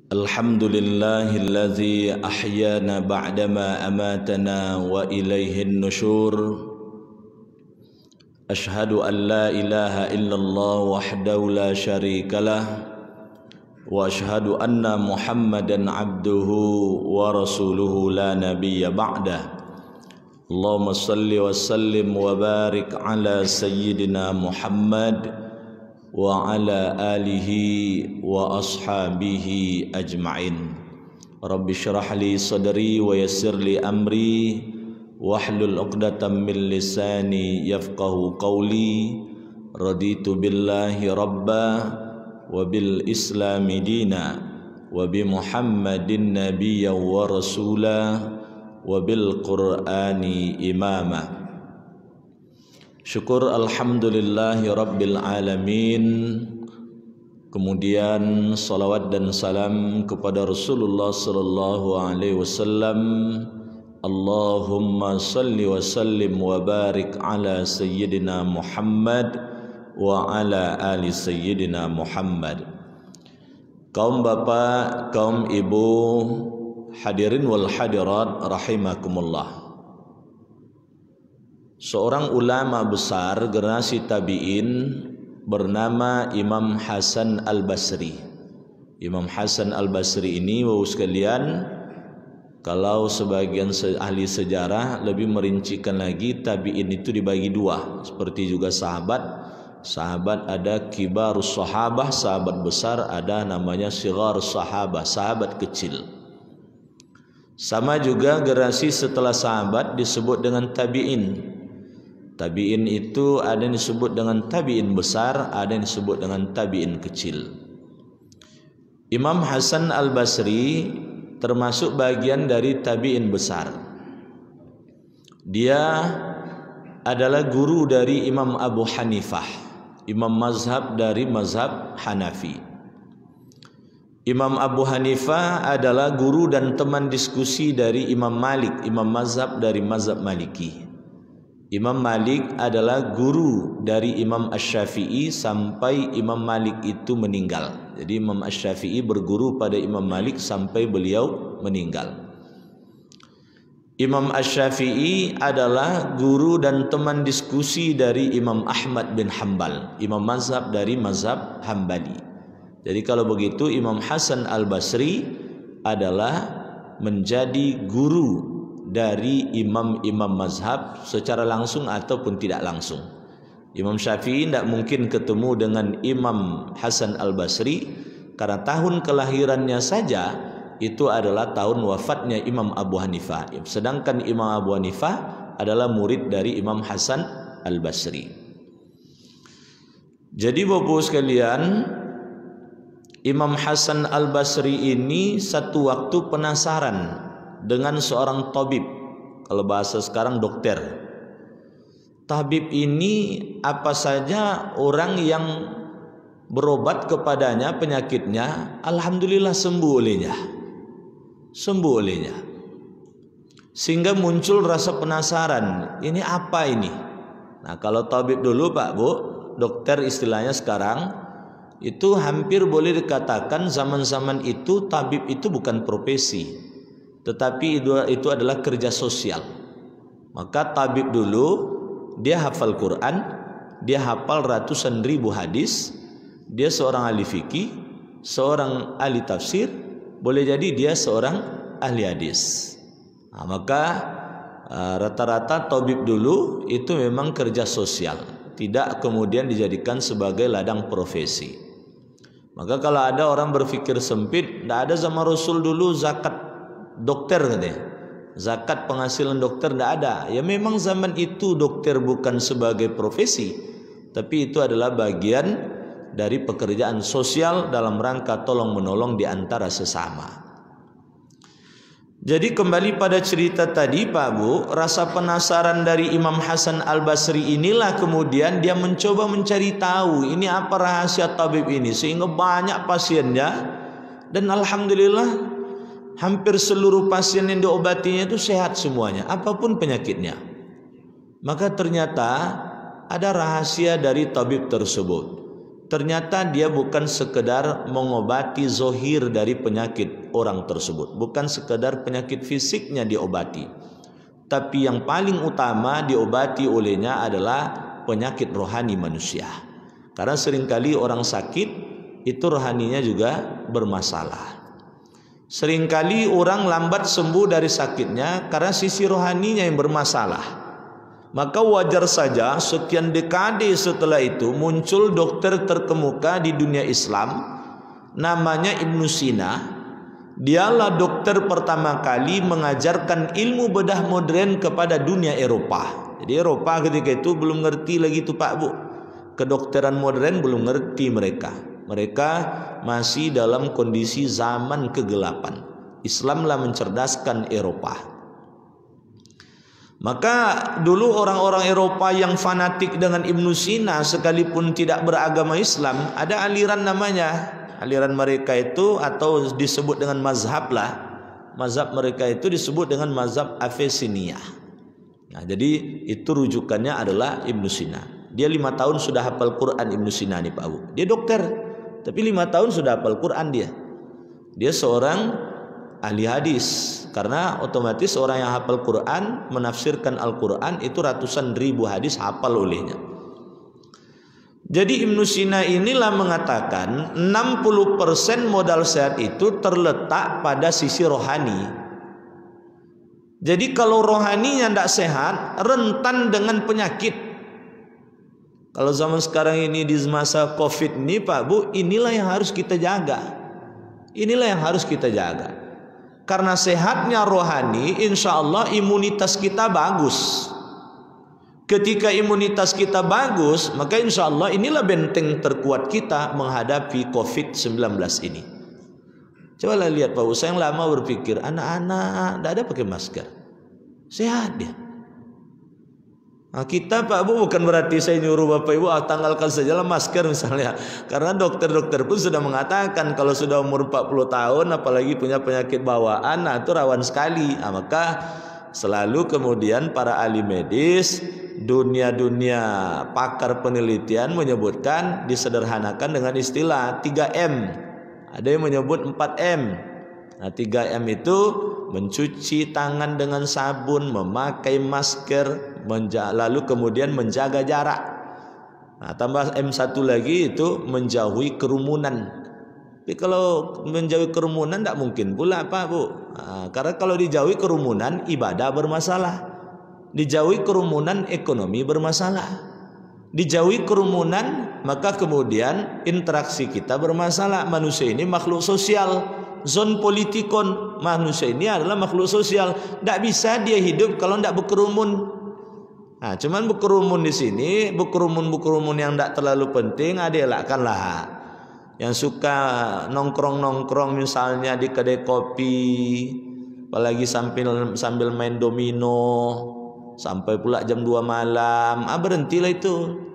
Alhamdulillahilladzi ahyana ba'dama amatana wa ilaihin nusyur. Ashhadu an la ilaha illallah wahdahu la syarikalah wa ashhadu anna Muhammadan abduhu wa rasuluhu la nabiyya ba'dah. Allahumma salli wa sallim wa barik ala sayyidina Muhammad wa ala alihi wa ashabihi ajma'in. Rabbi syrah li sadri wa yassir li amri wahlul 'uqdatam min lisani yafqahu qawli. Raditu billahi rabba wa bil islami dina wa bi Muhammadin nabiyyan wa rasula wa bil qur'ani imama. Syukur alhamdulillahi rabbil alamin. Kemudian salawat dan salam kepada Rasulullah sallallahu alaihi wasallam. Allahumma salli wa sallim wa barik ala sayyidina Muhammad wa ala ali sayyidina Muhammad. Kaum bapak, kaum ibu, hadirin wal hadirat rahimakumullah. Seorang ulama besar generasi tabi'in bernama Imam Hasan Al-Basri. Imam Hasan Al-Basri ini, Bapak sekalian, kalau sebagian ahli sejarah lebih merincikan lagi, tabi'in itu dibagi dua, seperti juga sahabat. Sahabat ada kibarus sahabah, sahabat besar, ada namanya sigharus sahabah, sahabat kecil. Sama juga generasi setelah sahabat disebut dengan tabi'in. Tabi'in itu ada yang disebut dengan tabi'in besar, ada yang disebut dengan tabi'in kecil. Imam Hasan Al-Basri termasuk bagian dari tabi'in besar. Dia adalah guru dari Imam Abu Hanifah, imam mazhab dari mazhab Hanafi. Imam Abu Hanifah adalah guru dan teman diskusi dari Imam Malik, imam mazhab dari mazhab Maliki. Imam Malik adalah guru dari Imam Asy-Syafi'i sampai Imam Malik itu meninggal. Jadi Imam Asy-Syafi'i berguru pada Imam Malik sampai beliau meninggal. Imam Asy-Syafi'i adalah guru dan teman diskusi dari Imam Ahmad bin Hanbal, imam mazhab dari mazhab Hambali. Jadi kalau begitu Imam Hasan Al-Basri adalah menjadi guru dari imam-imam mazhab secara langsung ataupun tidak langsung. Imam Syafi'i tidak mungkin ketemu dengan Imam Hasan Al-Basri karena tahun kelahirannya saja itu adalah tahun wafatnya Imam Abu Hanifah. Sedangkan Imam Abu Hanifah adalah murid dari Imam Hasan Al-Basri. Jadi Bapak sekalian, Imam Hasan Al-Basri ini satu waktu penasaran dengan seorang tabib, kalau bahasa sekarang dokter. Tabib ini apa saja orang yang berobat kepadanya penyakitnya, alhamdulillah sembuh olehnya. Sembuh olehnya. Sehingga muncul rasa penasaran, ini apa ini? Nah, kalau tabib dulu Pak Bu, dokter istilahnya sekarang, itu hampir boleh dikatakan zaman-zaman itu tabib itu bukan profesi, tetapi itu adalah kerja sosial. Maka tabib dulu dia hafal Quran, dia hafal ratusan ribu hadis, dia seorang ahli fikih, seorang ahli tafsir, boleh jadi dia seorang ahli hadis. Nah, maka rata-rata tabib dulu itu memang kerja sosial, tidak kemudian dijadikan sebagai ladang profesi. Maka kalau ada orang berpikir sempit, tidak ada zaman Rasul dulu zakat dokter katanya, zakat penghasilan dokter tidak ada. Ya memang zaman itu dokter bukan sebagai profesi, tapi itu adalah bagian dari pekerjaan sosial dalam rangka tolong menolong di antara sesama. Jadi kembali pada cerita tadi Pak Bu, rasa penasaran dari Imam Hasan Al-Basri inilah kemudian dia mencoba mencari tahu ini apa rahasia tabib ini, sehingga banyak pasiennya, dan alhamdulillah hampir seluruh pasien yang diobatinya itu sehat semuanya, apapun penyakitnya. Maka ternyata ada rahasia dari tabib tersebut. ternyata dia bukan sekedar mengobati zohir dari penyakit orang tersebut, bukan sekedar penyakit fisiknya diobati, tapi yang paling utama diobati olehnya adalah penyakit rohani manusia. Karena seringkali orang sakit itu rohaninya juga bermasalah. Seringkali orang lambat sembuh dari sakitnya karena sisi rohaninya yang bermasalah. Maka wajar saja sekian dekade setelah itu muncul dokter terkemuka di dunia Islam, namanya Ibnu Sina. Dialah dokter pertama kali mengajarkan ilmu bedah modern kepada dunia Eropa. Jadi Eropa ketika itu belum ngerti lagi tuh Pak Bu, kedokteran modern belum ngerti mereka. Mereka masih dalam kondisi zaman kegelapan. Islamlah mencerdaskan Eropa. Maka dulu orang-orang Eropa yang fanatik dengan Ibnu Sina sekalipun tidak beragama Islam, ada aliran namanya, aliran mereka itu atau disebut dengan mazhab lah. Mazhab mereka itu disebut dengan mazhab Avicennia. Nah, jadi itu rujukannya adalah Ibnu Sina. Dia 5 tahun sudah hafal Quran Ibnu Sina nih Pak Abu. Dia dokter, tapi 5 tahun sudah hafal Quran dia. Dia seorang ahli hadis, karena otomatis orang yang hafal Quran menafsirkan Al-Quran itu ratusan ribu hadis hafal olehnya. Jadi Ibnu Sina inilah mengatakan 60% modal sehat itu terletak pada sisi rohani. Jadi kalau rohaninya tidak sehat, rentan dengan penyakit. Kalau zaman sekarang ini di masa Covid ini Pak Bu, inilah yang harus kita jaga. Inilah yang harus kita jaga. Karena sehatnya rohani, insya Allah imunitas kita bagus. Ketika imunitas kita bagus, maka insya Allah inilah benteng terkuat kita menghadapi COVID-19 ini. Cobalah lihat Pak Usa, yang lama berpikir anak-anak tidak ada pakai masker, sehat dia. Nah, kita Pak Bu bukan berarti saya nyuruh Bapak Ibu tanggalkan sajalah masker misalnya. Karena dokter-dokter pun sudah mengatakan kalau sudah umur 40 tahun apalagi punya penyakit bawaan, nah itu rawan sekali. Nah, maka selalu kemudian para ahli medis, dunia pakar penelitian menyebutkan, disederhanakan dengan istilah 3M. Ada yang menyebut 4M. Nah, 3M itu mencuci tangan dengan sabun, memakai masker, lalu kemudian menjaga jarak. Nah, tambah M1 lagi itu menjauhi kerumunan. Tapi kalau menjauhi kerumunan tidak mungkin pula Pak Bu. Nah, karena kalau dijauhi kerumunan ibadah bermasalah, dijauhi kerumunan ekonomi bermasalah, dijauhi kerumunan maka kemudian interaksi kita bermasalah. Manusia ini makhluk sosial, zon politikon. Manusia ini adalah makhluk sosial, tidak bisa dia hidup kalau tidak berkerumun. Nah, cuman berkerumun di sini, berkerumun yang tidak terlalu penting, elakkanlah. Yang suka nongkrong misalnya di kedai kopi, apalagi sambil main domino sampai pula jam 2 malam, berhentilah itu.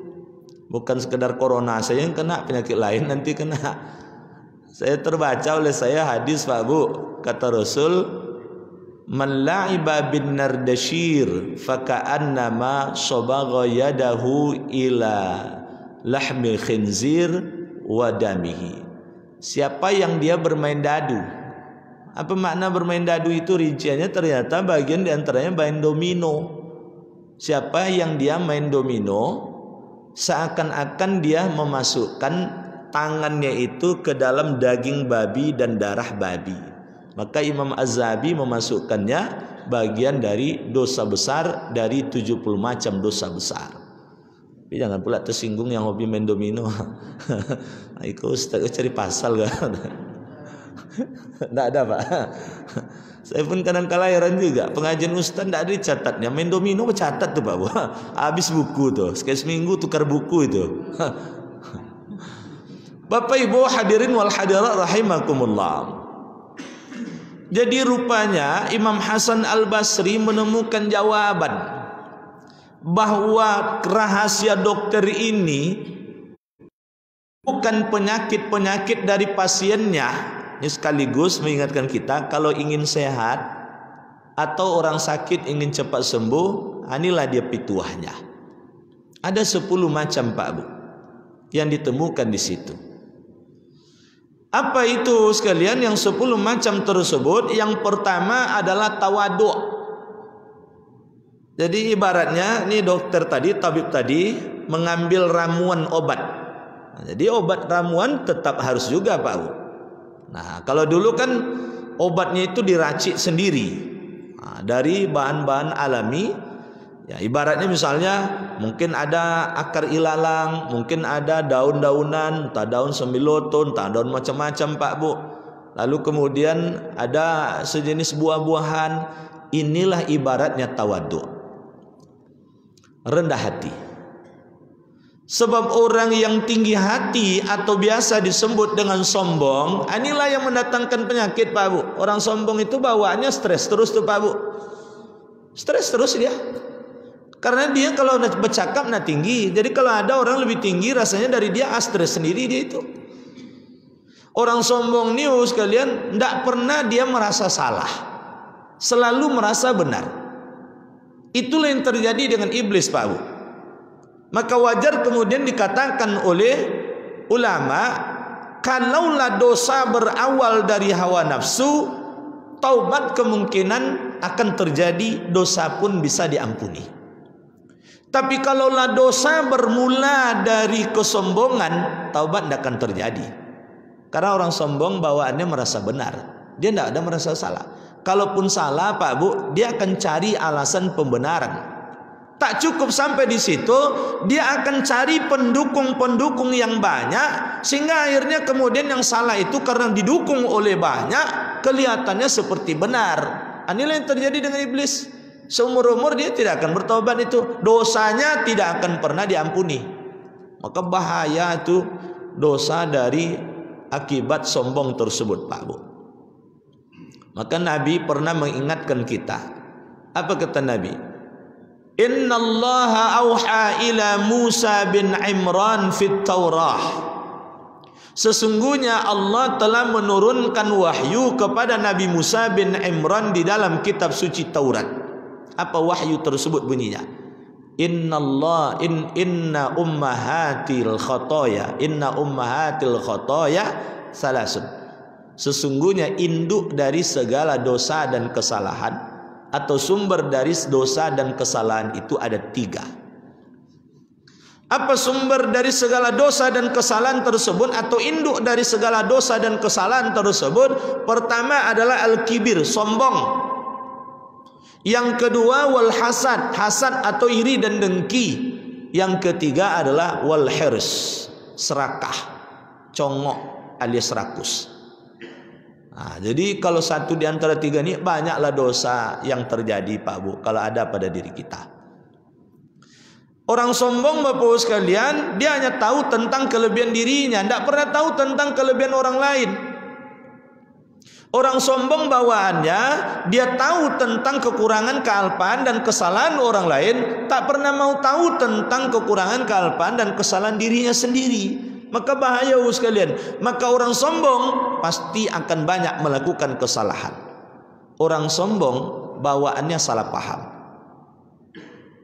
Bukan sekedar corona saja yang kena, penyakit lain nanti kena. Saya terbaca oleh saya hadis Pak Bu, kata Rasul, man la'iba bin nardashir faka'annama sabagha yadahu ila lahmi khinzir wa damihi. Siapa yang dia bermain dadu. Apa makna bermain dadu itu? Rinciannya ternyata bagian diantaranya main domino. Siapa yang dia main domino, seakan-akan dia memasukkan tangannya itu ke dalam daging babi dan darah babi. Maka Imam Az-Zahabi memasukkannya bagian dari dosa besar dari 70 macam dosa besar. Tapi jangan pula tersinggung yang hobi main domino. Itu Ustaz cari pasal kan? Tidak ada Pak. Saya pun kadang-kala heran juga, pengajian Ustaz tidak ada dicatatnya. Main domino bercatat tuh Pak. Habis buku tuh, sekali seminggu tukar buku itu. Bapak Ibu hadirin wal hadirat rahimakumullah. Jadi rupanya Imam Hasan Al-Basri menemukan jawaban bahwa rahasia dokter ini bukan penyakit-penyakit dari pasiennya. Ini sekaligus mengingatkan kita, kalau ingin sehat atau orang sakit ingin cepat sembuh, inilah dia pituahnya. Ada 10 macam Pak Bu. yang ditemukan di situ. Apa itu sekalian yang 10 macam tersebut? Yang pertama adalah tawadhu'. Jadi ibaratnya ini dokter tadi, tabib tadi mengambil ramuan obat. Nah, jadi obat ramuan tetap harus juga Pak Bu. Nah, kalau dulu kan obatnya itu diracik sendiri dari bahan-bahan alami. Ya, ibaratnya misalnya mungkin ada akar ilalang, mungkin ada daun-daunan, entah daun semiloto, entah daun macam-macam Pak Bu. Lalu kemudian ada sejenis buah-buahan. Inilah ibaratnya tawadhu', rendah hati. Sebab orang yang tinggi hati atau biasa disebut dengan sombong, inilah yang mendatangkan penyakit Pak Bu. Orang sombong itu bawaannya stres terus tuh Pak Bu. Stres terus dia. Karena dia kalau bercakap tinggi. Jadi kalau ada orang lebih tinggi, rasanya dari dia stres sendiri dia itu. Orang sombong nih sekalian, tidak pernah dia merasa salah, selalu merasa benar. Itulah yang terjadi dengan iblis Pak Bu. Maka wajar kemudian dikatakan oleh ulama, kalaulah dosa berawal dari hawa nafsu, taubat kemungkinan akan terjadi, dosa pun bisa diampuni. Tapi kalaulah dosa bermula dari kesombongan, taubat tidak akan terjadi. Karena orang sombong bawaannya merasa benar, dia tidak ada merasa salah. Kalaupun salah Pak Bu, dia akan cari alasan pembenaran. Tak cukup sampai di situ, dia akan cari pendukung-pendukung yang banyak, sehingga akhirnya kemudian yang salah itu karena didukung oleh banyak, kelihatannya seperti benar. Inilah yang terjadi dengan iblis. Seumur-umur dia tidak akan bertobat, itu dosanya tidak akan pernah diampuni. Maka bahaya itu dosa dari akibat sombong tersebut Pak Bu. Maka Nabi pernah mengingatkan kita. Apa kata Nabi? Innallaha auha ila Musa bin Imran fit Taurah. Sesungguhnya Allah telah menurunkan wahyu kepada Nabi Musa bin Imran di dalam kitab suci Taurat. Apa wahyu tersebut bunyinya? Inna ummahatil khotoya salasun. Sesungguhnya induk dari segala dosa dan kesalahan, atau sumber dari dosa dan kesalahan itu ada 3. Apa sumber dari segala dosa dan kesalahan tersebut, atau induk dari segala dosa dan kesalahan tersebut? Pertama adalah al-kibir, sombong. Yang kedua wal hasad, hasad atau iri dan dengki. Yang ketiga adalah wal hirs, serakah, congok alias rakus. Nah, jadi kalau satu di antara 3 ini, banyaklah dosa yang terjadi Pak Bu kalau ada pada diri kita. Orang sombong Bapak Ibu sekalian, dia hanya tahu tentang kelebihan dirinya, tidak pernah tahu tentang kelebihan orang lain. Orang sombong bawaannya, dia tahu tentang kekurangan, kealpaan dan kesalahan orang lain, tak pernah mau tahu tentang kekurangan, kealpaan dan kesalahan dirinya sendiri. Maka bahaya sekalian. Maka orang sombong pasti akan banyak melakukan kesalahan. Orang sombong bawaannya salah paham.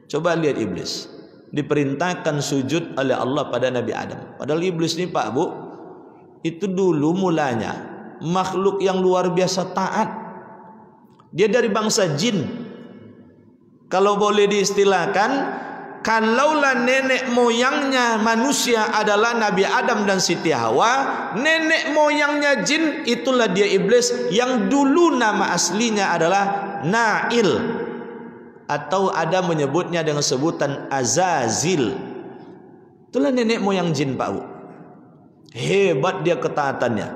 Coba lihat iblis. Diperintahkan sujud oleh Allah pada Nabi Adam. Padahal iblis ini Pak Bu, itu dulu mulanya makhluk yang luar biasa taat. Dia dari bangsa jin. Kalau boleh diistilahkan, kalaulah nenek moyangnya manusia adalah Nabi Adam dan Siti Hawa, nenek moyangnya jin itulah dia iblis, yang dulu nama aslinya adalah Nail, atau ada menyebutnya dengan sebutan Azazil. Itulah nenek moyang jin Pak Bu. Hebat dia ketaatannya,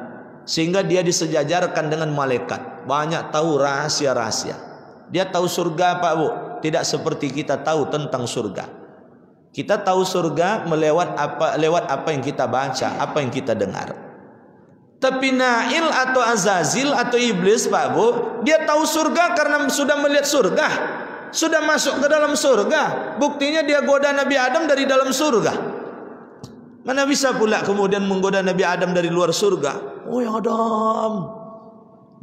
sehingga dia disejajarkan dengan malaikat. Banyak tahu rahasia-rahasia. Dia tahu surga Pak Bu. Tidak seperti kita tahu tentang surga. Kita tahu surga lewat apa yang kita baca, apa yang kita dengar. Tapi Nail atau Azazil atau iblis Pak Bu, dia tahu surga karena sudah melihat surga, sudah masuk ke dalam surga. Buktinya dia goda Nabi Adam dari dalam surga. Mana bisa pula kemudian menggoda Nabi Adam dari luar surga? Oh ya Adam,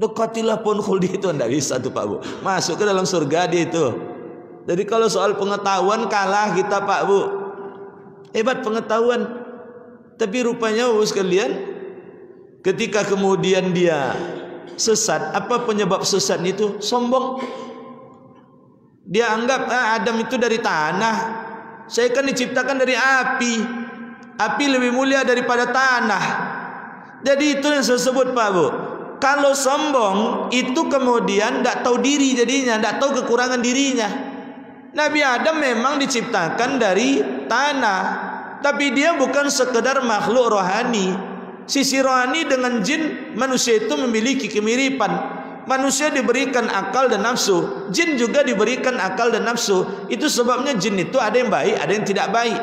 dekatilah pohon khuldi itu. Tidak bisa tuh Pak Bu. Masuk ke dalam surga dia itu. Jadi kalau soal pengetahuan kalah kita Pak Bu. Hebat pengetahuan. Tapi rupanya sekalian, ketika kemudian dia sesat, apa penyebab sesat itu? Sombong. Dia anggap Adam itu dari tanah. Saya kan diciptakan dari api. Api lebih mulia daripada tanah. Jadi itu yang saya sebut Pak Bu. Kalau sombong itu kemudian tidak tahu diri jadinya, tidak tahu kekurangan dirinya. Nabi Adam memang diciptakan dari tanah, tapi dia bukan sekedar makhluk rohani. Sisi rohani dengan jin, manusia itu memiliki kemiripan. Manusia diberikan akal dan nafsu, jin juga diberikan akal dan nafsu. Itu sebabnya jin itu ada yang baik, ada yang tidak baik,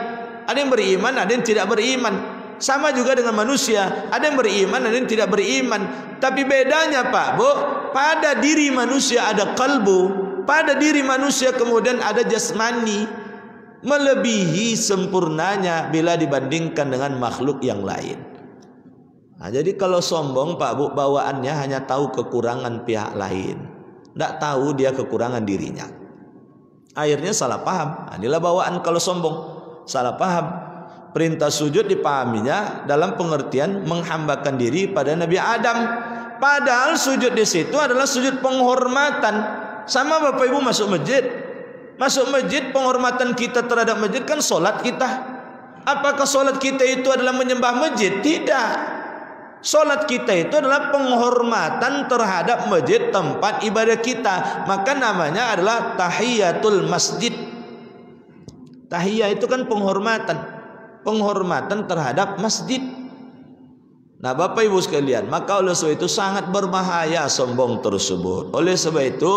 ada yang beriman, ada yang tidak beriman. Sama juga dengan manusia, ada yang beriman, ada yang tidak beriman. Tapi bedanya Pak Bu, pada diri manusia ada kalbu, pada diri manusia kemudian ada jasmani, melebihi sempurnanya bila dibandingkan dengan makhluk yang lain. Nah, jadi kalau sombong Pak Bu, bawaannya hanya tahu kekurangan pihak lain, tidak tahu dia kekurangan dirinya. Akhirnya salah paham. Nah, inilah bawaan kalau sombong, salah paham. Perintah sujud dipahaminya dalam pengertian menghambakan diri pada Nabi Adam. Padahal sujud di situ adalah sujud penghormatan. Sama Bapak Ibu masuk masjid. Masuk masjid, penghormatan kita terhadap masjid kan solat kita. Apakah solat kita itu adalah menyembah masjid? Tidak. Solat kita itu adalah penghormatan terhadap masjid, tempat ibadah kita. Maka namanya adalah tahiyatul masjid. Tahiyah itu kan penghormatan, penghormatan terhadap masjid. Nah Bapak Ibu sekalian, maka oleh sebab itu sangat berbahaya sombong tersebut. Oleh sebab itu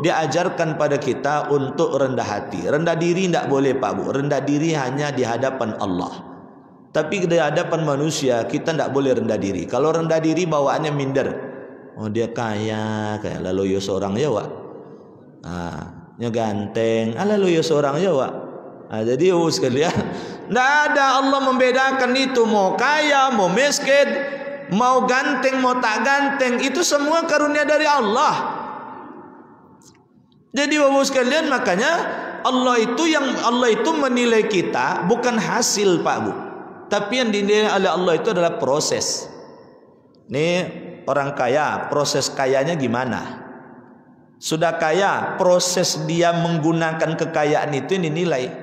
diajarkan pada kita untuk rendah hati. Rendah diri tidak boleh Pak Bu. Rendah diri hanya di hadapan Allah. Tapi di hadapan manusia kita tidak boleh rendah diri. Kalau rendah diri bawaannya minder. Oh dia kaya, lalu yo seorang ya Wak. Nya ganteng, lalu yo seorang ya Wak. Jadi sekalian, tidak ada Allah membedakan itu. Mau kaya, mau miskin, mau ganteng, mau tak ganteng, itu semua karunia dari Allah. Jadi Bapak sekalian, makanya Allah itu menilai kita bukan hasil Pak Bu, tapi yang dinilai oleh Allah itu adalah proses. Ini orang kaya, proses kayanya gimana? Sudah kaya, proses dia menggunakan kekayaan itu dinilai.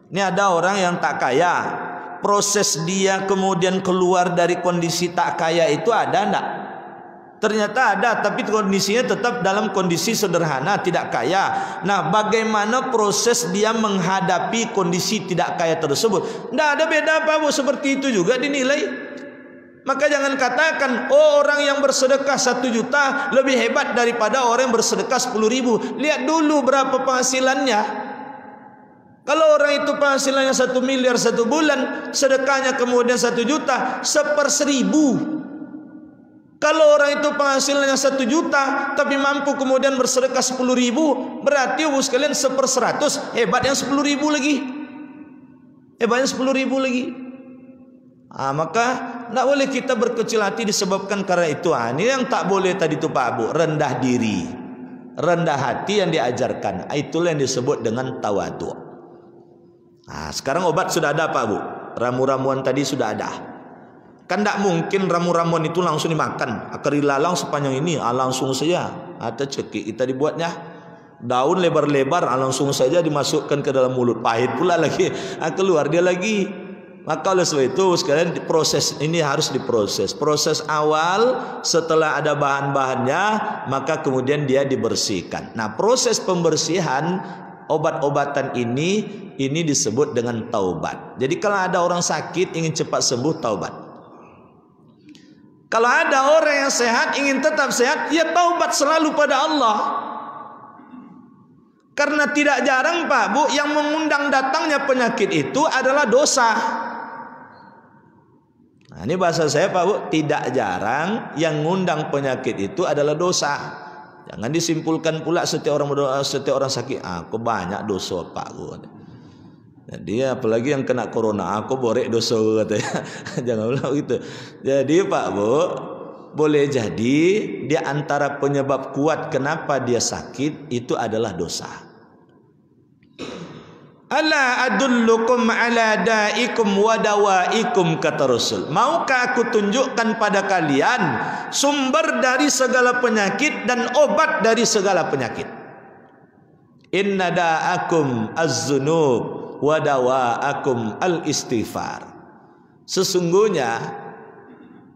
Ini ada orang yang tak kaya, proses dia kemudian keluar dari kondisi tak kaya itu ada enggak? Ternyata ada, tapi kondisinya tetap dalam kondisi sederhana, tidak kaya. Nah, bagaimana proses dia menghadapi kondisi tidak kaya tersebut? Tidak ada beda apa Bu, seperti itu juga dinilai. Maka jangan katakan, oh orang yang bersedekah 1 juta lebih hebat daripada orang yang bersedekah 10.000. Lihat dulu berapa penghasilannya. Kalau orang itu penghasilannya 1 miliar 1 bulan, sedekahnya kemudian 1 juta, 1/1000. Kalau orang itu penghasilannya 1 juta, tapi mampu kemudian bersedekah 10.000, berarti sekalian 1/100, hebat yang 10.000 lagi. Hebatnya 10.000 lagi. Maka tidak boleh kita berkecil hati disebabkan karena itu. Ini yang tak boleh tadi itu Pak Bu, rendah diri, rendah hati yang diajarkan. Itulah yang disebut dengan tawadhu. Sekarang obat sudah ada Pak Bu, ramu-ramuan tadi sudah ada. Kan tidak mungkin ramu-ramuan itu langsung dimakan. Akar ilalang sepanjang ini, langsung saja. Atau cekik kita dibuatnya daun lebar-lebar, langsung saja dimasukkan ke dalam mulut, pahit pula lagi, keluar dia lagi. Maka oleh sebab itu sekalian proses ini harus diproses. Proses awal setelah ada bahan-bahannya, maka kemudian dia dibersihkan. Nah proses pembersihan obat-obatan ini disebut dengan taubat. Jadi kalau ada orang sakit ingin cepat sembuh, taubat. Kalau ada orang yang sehat ingin tetap sehat, ya taubat selalu pada Allah. Karena tidak jarang Pak Bu, yang mengundang datangnya penyakit itu adalah dosa. Nah, ini bahasa saya Pak Bu, tidak jarang yang mengundang penyakit itu adalah dosa. Jangan disimpulkan pula setiap orang sakit, aku banyak dosa Pak Bu. Jadi apalagi yang kena corona, aku borek dosa katanya. Jangan bilang gitu. Jadi Pak Bu, boleh jadi di antara penyebab kuat kenapa dia sakit itu adalah dosa. Ala adullukum ala da'ikum wa dawaikum, kata Rasul. Maukah aku tunjukkan pada kalian sumber dari segala penyakit dan obat dari segala penyakit? Inna da'akum az-zunub wa dawa'akum al-istighfar. Sesungguhnya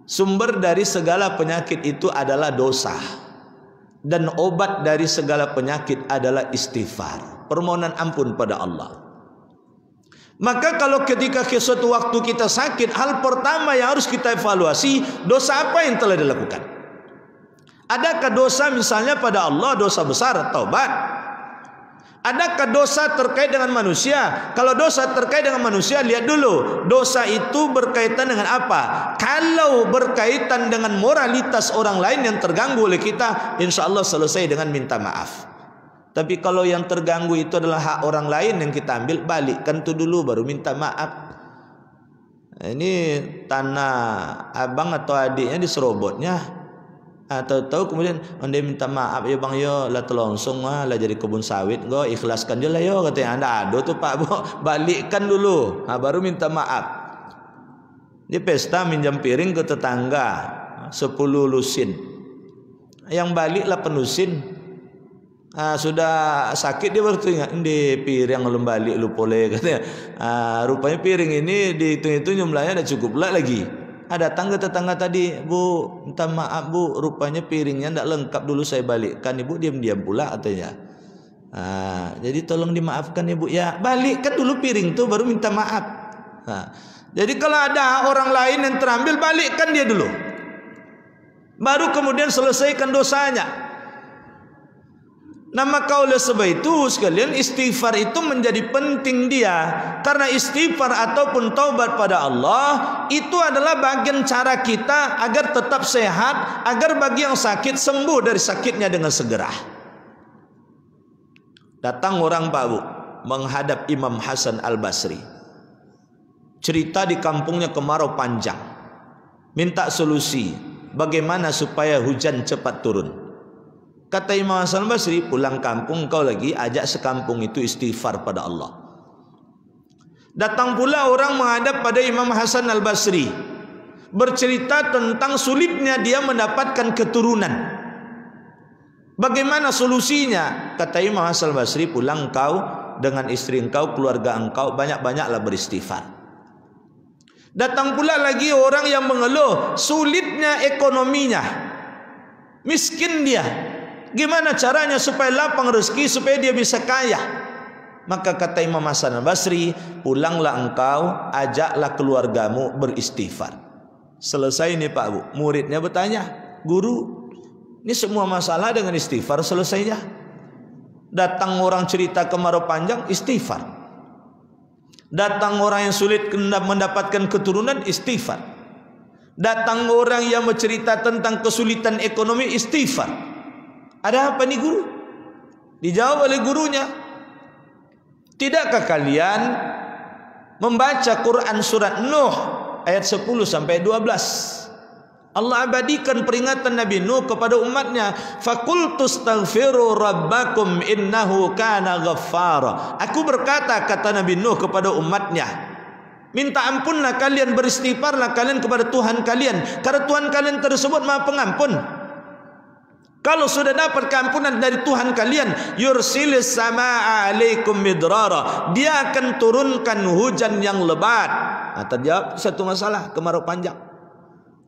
sumber dari segala penyakit itu adalah dosa, dan obat dari segala penyakit adalah istighfar, permohonan ampun pada Allah. Maka kalau ketika suatu waktu kita sakit, hal pertama yang harus kita evaluasi, dosa apa yang telah dilakukan. Adakah dosa misalnya pada Allah, dosa besar, taubat? Adakah dosa terkait dengan manusia? Kalau dosa terkait dengan manusia, lihat dulu dosa itu berkaitan dengan apa. Kalau berkaitan dengan moralitas orang lain yang terganggu oleh kita, insya Allah selesai dengan minta maaf. Tapi kalau yang terganggu itu adalah hak orang lain yang kita ambil, balikkan itu dulu baru minta maaf. Ini tanah abang atau adiknya diserobotnya, atau tahu kemudian dia minta maaf, ya bang yo lah telongsong lah jadi kebun sawit, go ikhlaskan je lah yo, katanya anda ada tuh pak, balikkan dulu, baru minta maaf. Di pesta minjam piring ke tetangga 10 lusin, yang balik 8 lusin. Sudah sakit dia baru ingat, di piring belum balik lu boleh, katanya. Rupanya piring ini dihitung-hitung jumlahnya ada cukup pula lagi. Datang ke tetangga tadi, bu minta maaf bu, rupanya piringnya tidak lengkap, dulu saya balikkan. Ibu diam-diam pula katanya. Jadi tolong dimaafkan ibu ya, balikkan dulu piring tuh baru minta maaf. Jadi kalau ada orang lain yang terambil, balikkan dia dulu, baru kemudian selesaikan dosanya. Nah maka oleh sebab itu sekalian, istighfar itu menjadi penting dia. Karena istighfar ataupun taubat pada Allah itu adalah bagian cara kita agar tetap sehat, agar bagi yang sakit sembuh dari sakitnya dengan segera. Datang orang Pak Bu menghadap Imam Hasan Al-Basri, cerita di kampungnya kemarau panjang, minta solusi bagaimana supaya hujan cepat turun. Kata Imam Hasan Basri, pulang kampung kau lagi ajak sekampung itu istighfar pada Allah. Datang pula orang menghadap pada Imam Hasan Al-Basri, bercerita tentang sulitnya dia mendapatkan keturunan. Bagaimana solusinya? Kata Imam Hasan Al-Basri, pulang kau dengan istri engkau, keluarga engkau, banyak-banyaklah beristighfar. Datang pula lagi orang yang mengeluh sulitnya ekonominya, miskin dia. Gimana caranya supaya lapang rezeki, supaya dia bisa kaya? Maka kata Imam Hasan Al-Basri, pulanglah engkau, ajaklah keluargamu beristighfar. Selesai ini Pak Bu, muridnya bertanya, guru, ini semua masalah dengan istighfar selesainya? Datang orang cerita kemarau panjang, istighfar. Datang orang yang sulit mendapatkan keturunan, istighfar. Datang orang yang bercerita tentang kesulitan ekonomi, istighfar. Ada apa nih guru? Dijawab oleh gurunya, tidakkah kalian membaca Quran surat Nuh ayat 10 sampai 12? Allah abadikan peringatan Nabi Nuh kepada umatnya, faqultu astaghfiru rabbakum innahu kana ghaffara. Aku berkata, kata Nabi Nuh kepada umatnya, minta ampunlah kalian, beristighfarlah kalian kepada Tuhan kalian, karena Tuhan kalian tersebut Maha Pengampun. Kalau sudah dapat keampunan dari Tuhan kalian, yursilis samaa alaikum midrara, dia akan turunkan hujan yang lebat. Terjawab satu masalah, kemarau panjang.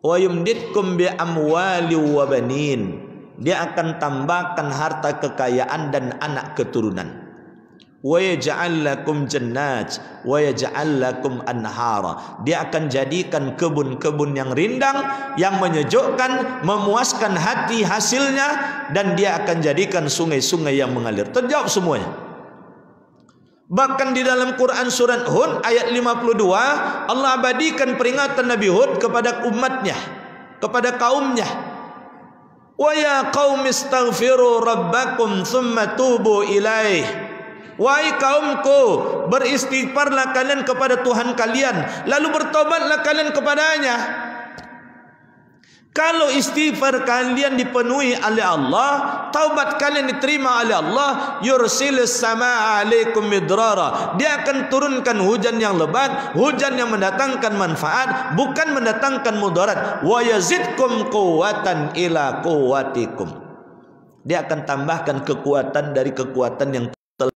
Wa yumditkum bi amwali wa banin, dia akan tambahkan harta kekayaan dan anak keturunan. Wa yaj'al lakum jannat wa yaj'al lakum anhara, dia akan jadikan kebun-kebun yang rindang, yang menyejukkan, memuaskan hati hasilnya, dan dia akan jadikan sungai-sungai yang mengalir. Terjawab semuanya. Bahkan di dalam Quran surat Hud ayat 52, Allah abadikan peringatan Nabi Hud kepada umatnya, kepada kaumnya. Wa ya qaumi astaghfiru rabbakum thumma tubu ilaih. Wahai kaumku, beristighfarlah kalian kepada Tuhan kalian, lalu bertobatlah kalian kepadanya. Kalau istighfar kalian dipenuhi oleh Allah, taubat kalian diterima oleh Allah, yursilis samaa alaikum midrara. Dia akan turunkan hujan yang lebat, hujan yang mendatangkan manfaat, bukan mendatangkan mudarat. Wa yazidkum quwwatan ila quwwatikum. Dia akan tambahkan kekuatan dari kekuatan yang telah.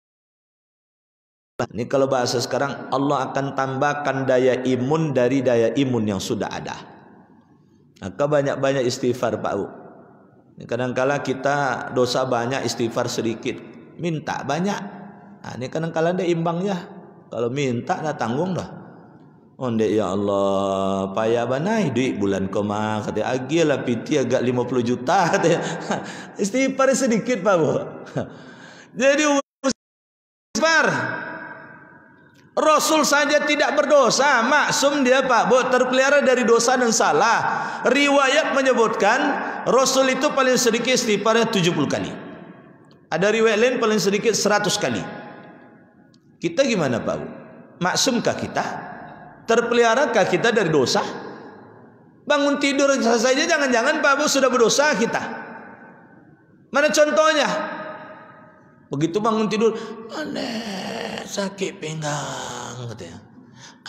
Ini kalau bahasa sekarang, Allah akan tambahkan daya imun dari daya imun yang sudah ada. Maka banyak-banyak istighfar Pak Bu. Kadang-kala kita dosa banyak, istighfar sedikit, minta banyak. Nah, ini kadang-kala ada imbangnya. Kalau minta dah tanggung dah. Onde ya Allah, payah banai duit bulan koma, kata agilah piti agak 50 juta kata. Istighfar sedikit Pak Bu. Jadi istighfar. Rasul saja tidak berdosa, maksum dia Pak Bu, terpelihara dari dosa dan salah. Riwayat menyebutkan Rasul itu paling sedikit istighfarnya 70 kali. Ada riwayat lain paling sedikit 100 kali. Kita gimana Pak Bu? Maksumkah kita? Terpeliharakah kita dari dosa? Bangun tidur saja jangan-jangan Pak Bu sudah berdosa kita. Mana contohnya? Begitu bangun tidur, aneh sakit pinggang katanya,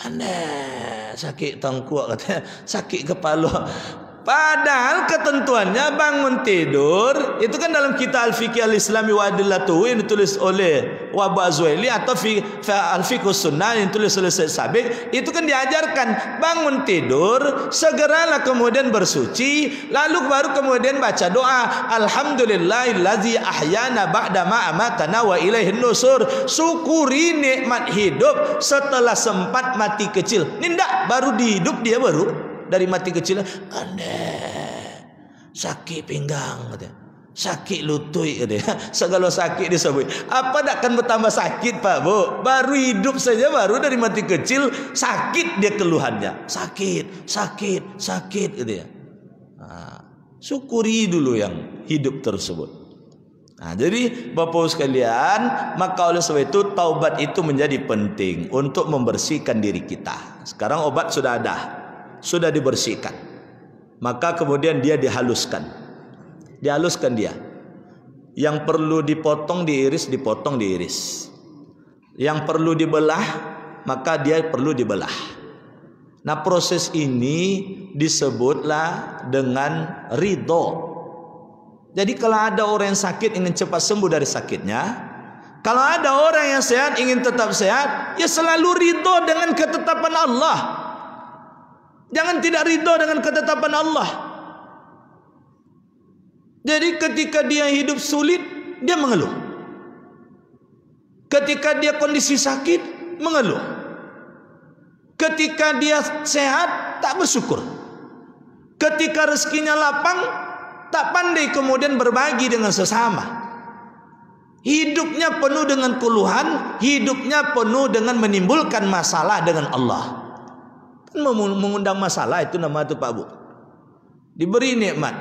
aneh sakit tengkuk katanya, sakit kepala. Padahal ketentuannya bangun tidur itu kan dalam kitab Al-Fiqh Al-Islami wa Adillatuhu yang ditulis oleh Wahab Az-Zuhaili atau Al-Fiqh Sunnah yang ditulis oleh Syekh Sabiq, itu kan diajarkan bangun tidur segeralah kemudian bersuci, lalu baru kemudian baca doa alhamdulillahillazi ahyana ba'da ma amatana wa ilaihin nusur. Syukuri nikmat hidup setelah sempat mati kecil. Ini enggak, baru dihidup dia baru dari mati kecil, aneh sakit pinggang katanya, sakit lutut katanya, segala sakit disebut. Apa tak akan bertambah sakit Pak Bu? Baru hidup saja, baru dari mati kecil sakit dia keluhannya, sakit katanya. Nah, syukuri dulu yang hidup tersebut. Nah, jadi Bapak sekalian, maka oleh sebab itu taubat itu menjadi penting untuk membersihkan diri kita. Sekarang obat sudah ada, sudah dibersihkan, maka kemudian dia dihaluskan dia. Yang perlu dipotong diiris, dipotong diiris. Yang perlu dibelah, maka dia perlu dibelah. Nah, proses ini disebutlah dengan ridho. Jadi kalau ada orang yang sakit ingin cepat sembuh dari sakitnya, kalau ada orang yang sehat ingin tetap sehat, ya selalu ridho dengan ketetapan Allah. Jangan tidak ridho dengan ketetapan Allah. Jadi ketika dia hidup sulit, dia mengeluh. Ketika dia kondisi sakit, mengeluh. Ketika dia sehat, tak bersyukur. Ketika rezekinya lapang, tak pandai kemudian berbagi dengan sesama. Hidupnya penuh dengan keluhan, hidupnya penuh dengan menimbulkan masalah dengan Allah. Mengundang masalah itu nama itu Pak Bu. Diberi nikmat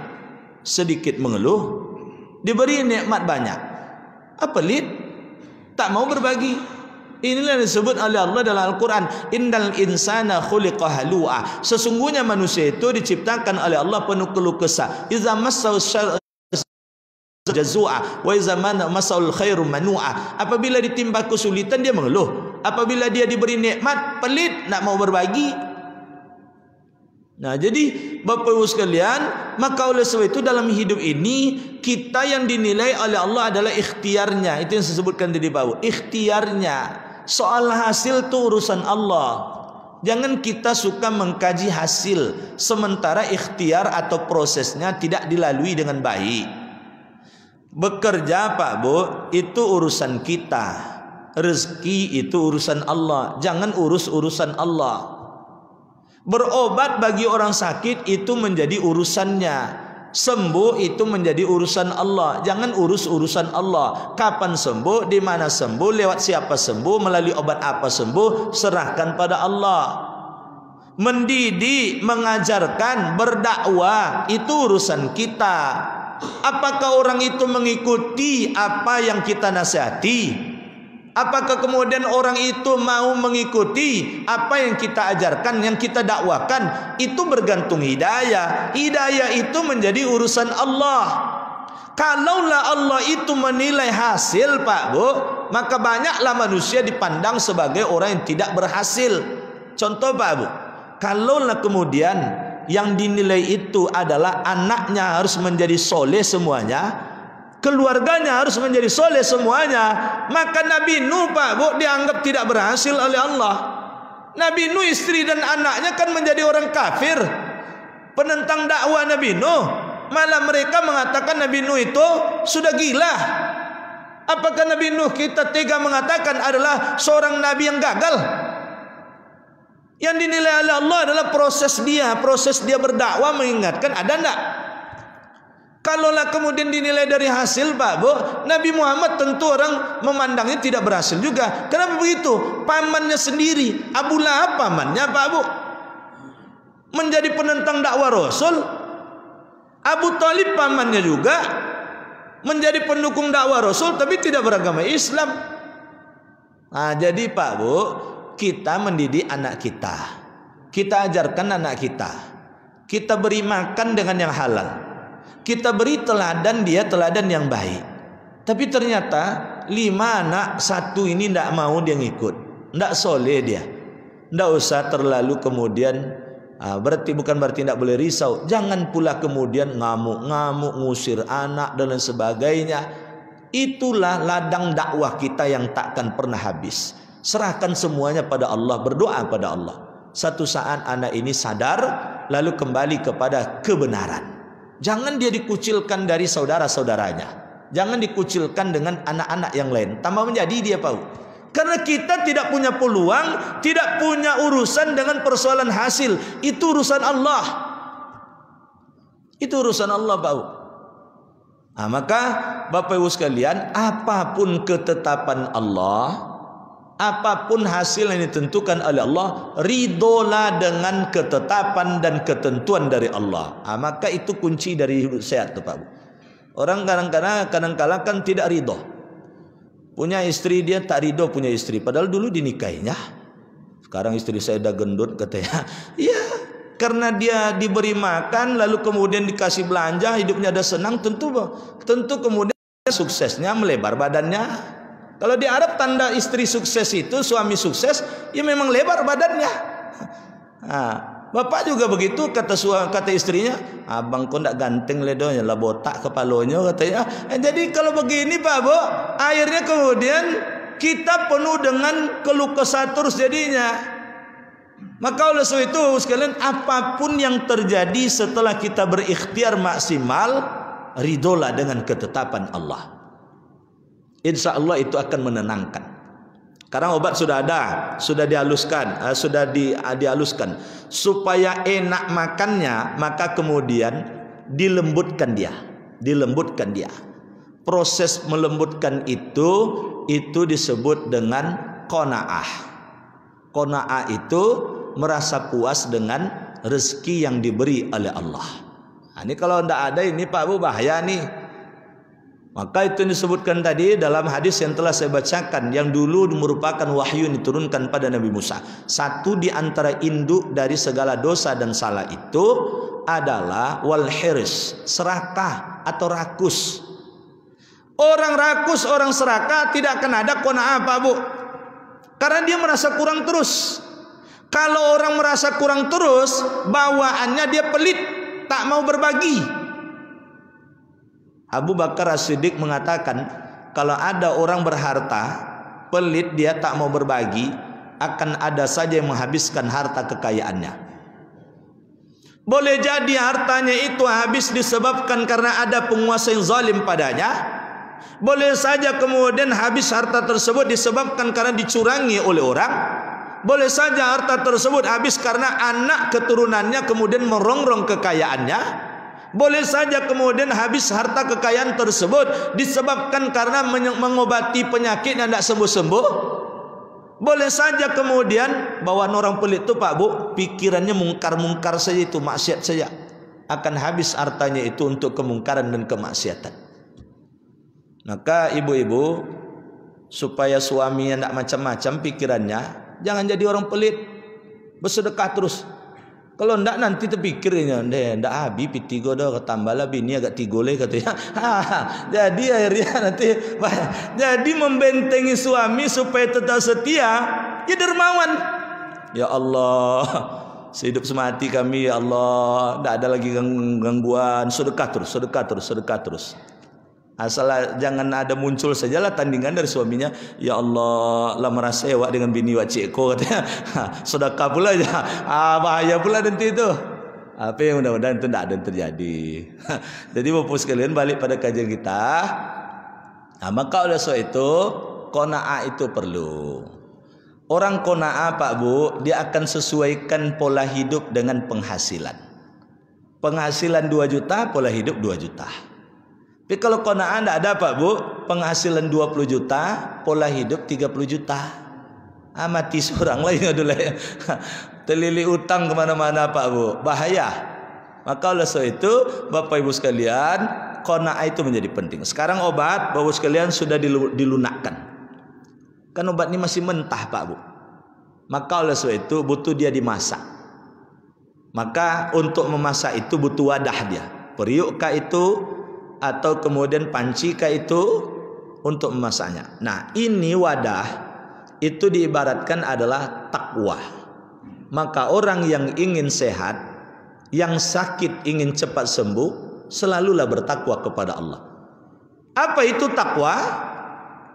sedikit mengeluh, diberi nikmat banyak pelit, tak mau berbagi. Inilah yang disebut oleh Allah dalam Al-Quran, innal insana khuliqa halu'a. Sesungguhnya manusia itu diciptakan oleh Allah penuh keluh kesah. Iza massahu syarru jazua wa iza massahu khairu manu'a. Apabila ditimpa kesulitan dia mengeluh, apabila dia diberi nikmat pelit, nak mau berbagi. Nah, jadi Bapak Ibu sekalian, maka oleh sebab itu dalam hidup ini kita yang dinilai oleh Allah adalah ikhtiarnya. Itu yang saya sebutkan tadi Pak Bu, ikhtiarnya. Soal hasil itu urusan Allah. Jangan kita suka mengkaji hasil sementara ikhtiar atau prosesnya tidak dilalui dengan baik. Bekerja Pak Bu, itu urusan kita. Rezeki itu urusan Allah. Jangan urus urusan Allah. Berobat bagi orang sakit itu menjadi urusannya. Sembuh itu menjadi urusan Allah. Jangan urus urusan Allah. Kapan sembuh, di mana sembuh, lewat siapa sembuh, melalui obat apa sembuh, serahkan pada Allah. Mendidik, mengajarkan, berdakwah itu urusan kita. Apakah orang itu mengikuti apa yang kita nasihati? Apakah kemudian orang itu mau mengikuti apa yang kita ajarkan, yang kita dakwakan? Itu bergantung hidayah. Hidayah itu menjadi urusan Allah. Kalaulah Allah itu menilai hasil, Pak Bu, maka banyaklah manusia dipandang sebagai orang yang tidak berhasil. Contoh Pak Bu, kalaulah kemudian yang dinilai itu adalah anaknya harus menjadi soleh semuanya, keluarganya harus menjadi soleh semuanya, maka Nabi Nuh Pak Bu dianggap tidak berhasil oleh Allah. Nabi Nuh istri dan anaknya kan menjadi orang kafir, penentang dakwah Nabi Nuh. Malah mereka mengatakan Nabi Nuh itu sudah gila. Apakah Nabi Nuh kita tega mengatakan adalah seorang nabi yang gagal? Yang dinilai oleh Allah adalah proses dia berdakwah, mengingatkan, ada enggak? Kalaulah kemudian dinilai dari hasil Pak Bu, Nabi Muhammad tentu orang memandangnya tidak berhasil juga. Kenapa begitu? Pamannya sendiri, Abu Lahab pamannya Pak Bu, menjadi penentang dakwah Rasul. Abu Talib pamannya juga menjadi pendukung dakwah Rasul, tapi tidak beragama Islam. Nah, jadi Pak Bu, kita mendidik anak kita, kita ajarkan anak kita beri makan dengan yang halal, kita beri teladan dia teladan yang baik. Tapi ternyata 5 anak, 1 ini tidak mau dia ngikut, tidak soleh dia. Tidak usah terlalu kemudian bukan berarti tidak boleh risau. Jangan pula kemudian ngamuk-ngamuk, ngusir anak dan lain sebagainya. Itulah ladang dakwah kita yang takkan pernah habis. Serahkan semuanya pada Allah, berdoa pada Allah. Satu saat anak ini sadar, lalu kembali kepada kebenaran. Jangan dia dikucilkan dari saudara-saudaranya, jangan dikucilkan dengan anak-anak yang lain, tambah menjadi dia Pak. Karena kita tidak punya peluang, tidak punya urusan dengan persoalan hasil. Itu urusan Allah. Itu urusan Allah Pak. Nah, maka Bapak Ibu sekalian, apapun ketetapan Allah, apapun hasil yang ditentukan oleh Allah, ridolah dengan ketetapan dan ketentuan dari Allah. Nah, maka itu kunci dari hidup sehat Pak. Orang kadang-kadang kan tidak ridho. Punya istri dia tak ridho punya istri, padahal dulu dinikahinya. Sekarang istri saya dah gendut katanya. Iya, karena dia diberi makan lalu kemudian dikasih belanja, hidupnya ada senang, tentu kemudian suksesnya melebar badannya. Kalau di Arab tanda istri sukses itu, suami sukses, ya memang lebar badannya. Nah, bapak juga begitu, kata istrinya, abang kok ndak ganteng ledonya, lah botak kepalanya katanya. Jadi kalau begini Pak Bu, akhirnya kemudian kita penuh dengan keluh kesah terus jadinya. Maka oleh sebab itu sekalian, apapun yang terjadi setelah kita berikhtiar maksimal, ridolah dengan ketetapan Allah. Insya Allah itu akan menenangkan. Karena obat sudah ada, sudah dihaluskan, dihaluskan supaya enak makannya, maka kemudian dilembutkan dia. Proses melembutkan itu disebut dengan qanaah. Qanaah itu merasa puas dengan rezeki yang diberi oleh Allah. Nah, ini kalau tidak ada ini Pak Bu bahaya nih. Maka itu disebutkan tadi dalam hadis yang telah saya bacakan, yang dulu merupakan wahyu yang diturunkan pada Nabi Musa. Satu di antara induk dari segala dosa dan salah itu adalah wal hirs, serakah atau rakus. Orang rakus, orang serakah tidak akan ada qanaah Pak Bu, karena dia merasa kurang terus. Kalau orang merasa kurang terus, bawaannya dia pelit, tak mau berbagi. Abu Bakar As-Siddiq mengatakan, kalau ada orang berharta, pelit, dia tak mau berbagi, akan ada saja yang menghabiskan harta kekayaannya. Boleh jadi hartanya itu habis disebabkan karena ada penguasa yang zalim padanya. Boleh saja kemudian habis harta tersebut disebabkan karena dicurangi oleh orang. Boleh saja harta tersebut habis karena anak keturunannya kemudian merongrong kekayaannya. Boleh saja kemudian habis harta kekayaan tersebut disebabkan karena mengobati penyakit yang tidak sembuh-sembuh. Boleh saja kemudian bawaan orang pelit itu Pak Bu, pikirannya mungkar-mungkar saja, itu maksiat saja, akan habis hartanya itu untuk kemungkaran dan kemaksiatan. Maka ibu-ibu, supaya suaminya tidak macam-macam pikirannya, jangan jadi orang pelit, bersedekah terus. Kalau ndak nanti terpikirnya, ndak habis pitigo dah, tambahlah bini agak tigole katanya. Jadi akhirnya nanti jadi membentengi suami supaya tetap setia, ya dermawan. Ya Allah, sehidup semati kami ya Allah, ndak ada lagi gangguan, sedekah terus, sedekah terus, sedekah terus. Asal jangan ada muncul sajalah tandingan dari suaminya. Ya Allah, lah merasa ya dengan bini wak cikko katanya. Sedekah pula aja. Bahaya pula nanti itu. Apa yang mudah-mudahan itu tidak ada yang terjadi. Jadi Bapak sekalian, balik pada kajian kita. Nah, maka oleh sebab itu qanaah itu perlu. Orang qanaah Pak Bu, dia akan sesuaikan pola hidup dengan penghasilan. Penghasilan 2 juta, pola hidup 2 juta. Tapi kalau qanaah tidak ada Pak Bu, penghasilan 20 juta, pola hidup 30 juta. Mati seorang lagi dulu ya. Terlilit utang kemana-mana Pak Bu, bahaya. Maka oleh sebab itu Bapak Ibu sekalian, qanaah itu menjadi penting. Sekarang obat Bapak sekalian sudah dilunakkan. Kan obat ini masih mentah Pak Bu. Maka oleh sebab itu butuh dia dimasak. Maka untuk memasak itu butuh wadah dia. Periuk kah itu atau kemudian panci kah itu untuk memasaknya. Nah, ini wadah itu diibaratkan adalah takwa. Maka orang yang ingin sehat, yang sakit ingin cepat sembuh, selalulah bertakwa kepada Allah. Apa itu takwa?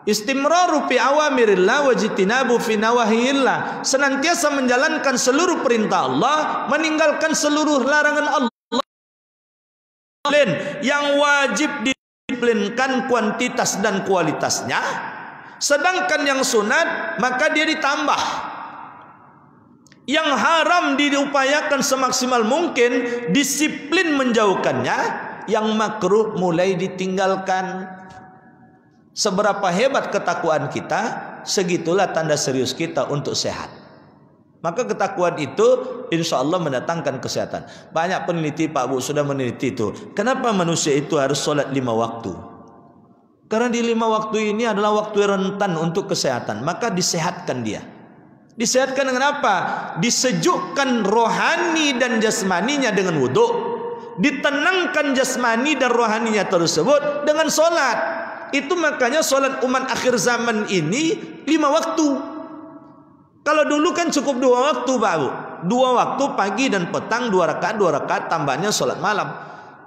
Istimraru fi awamirillah wa jitinabu fi nawahiyillah. Senantiasa menjalankan seluruh perintah Allah, meninggalkan seluruh larangan Allah. Yang wajib didisiplinkan kuantitas dan kualitasnya, sedangkan yang sunat maka dia ditambah. Yang haram diupayakan semaksimal mungkin, disiplin menjauhkannya. Yang makruh mulai ditinggalkan. Seberapa hebat ketakwaan kita, segitulah tanda serius kita untuk sehat. Maka ketakwaan itu insya Allah mendatangkan kesehatan. Banyak peneliti Pak Bu sudah meneliti itu. Kenapa manusia itu harus sholat 5 waktu? Karena di 5 waktu ini adalah waktu rentan untuk kesehatan. Maka disehatkan dia. Disehatkan dengan apa? Disejukkan rohani dan jasmaninya dengan wudhu. Ditenangkan jasmani dan rohaninya tersebut dengan sholat. Itu makanya sholat umat akhir zaman ini 5 waktu. Kalau dulu kan cukup 2 waktu Pak Bu. 2 waktu pagi dan petang, 2 rakaat tambahnya sholat malam.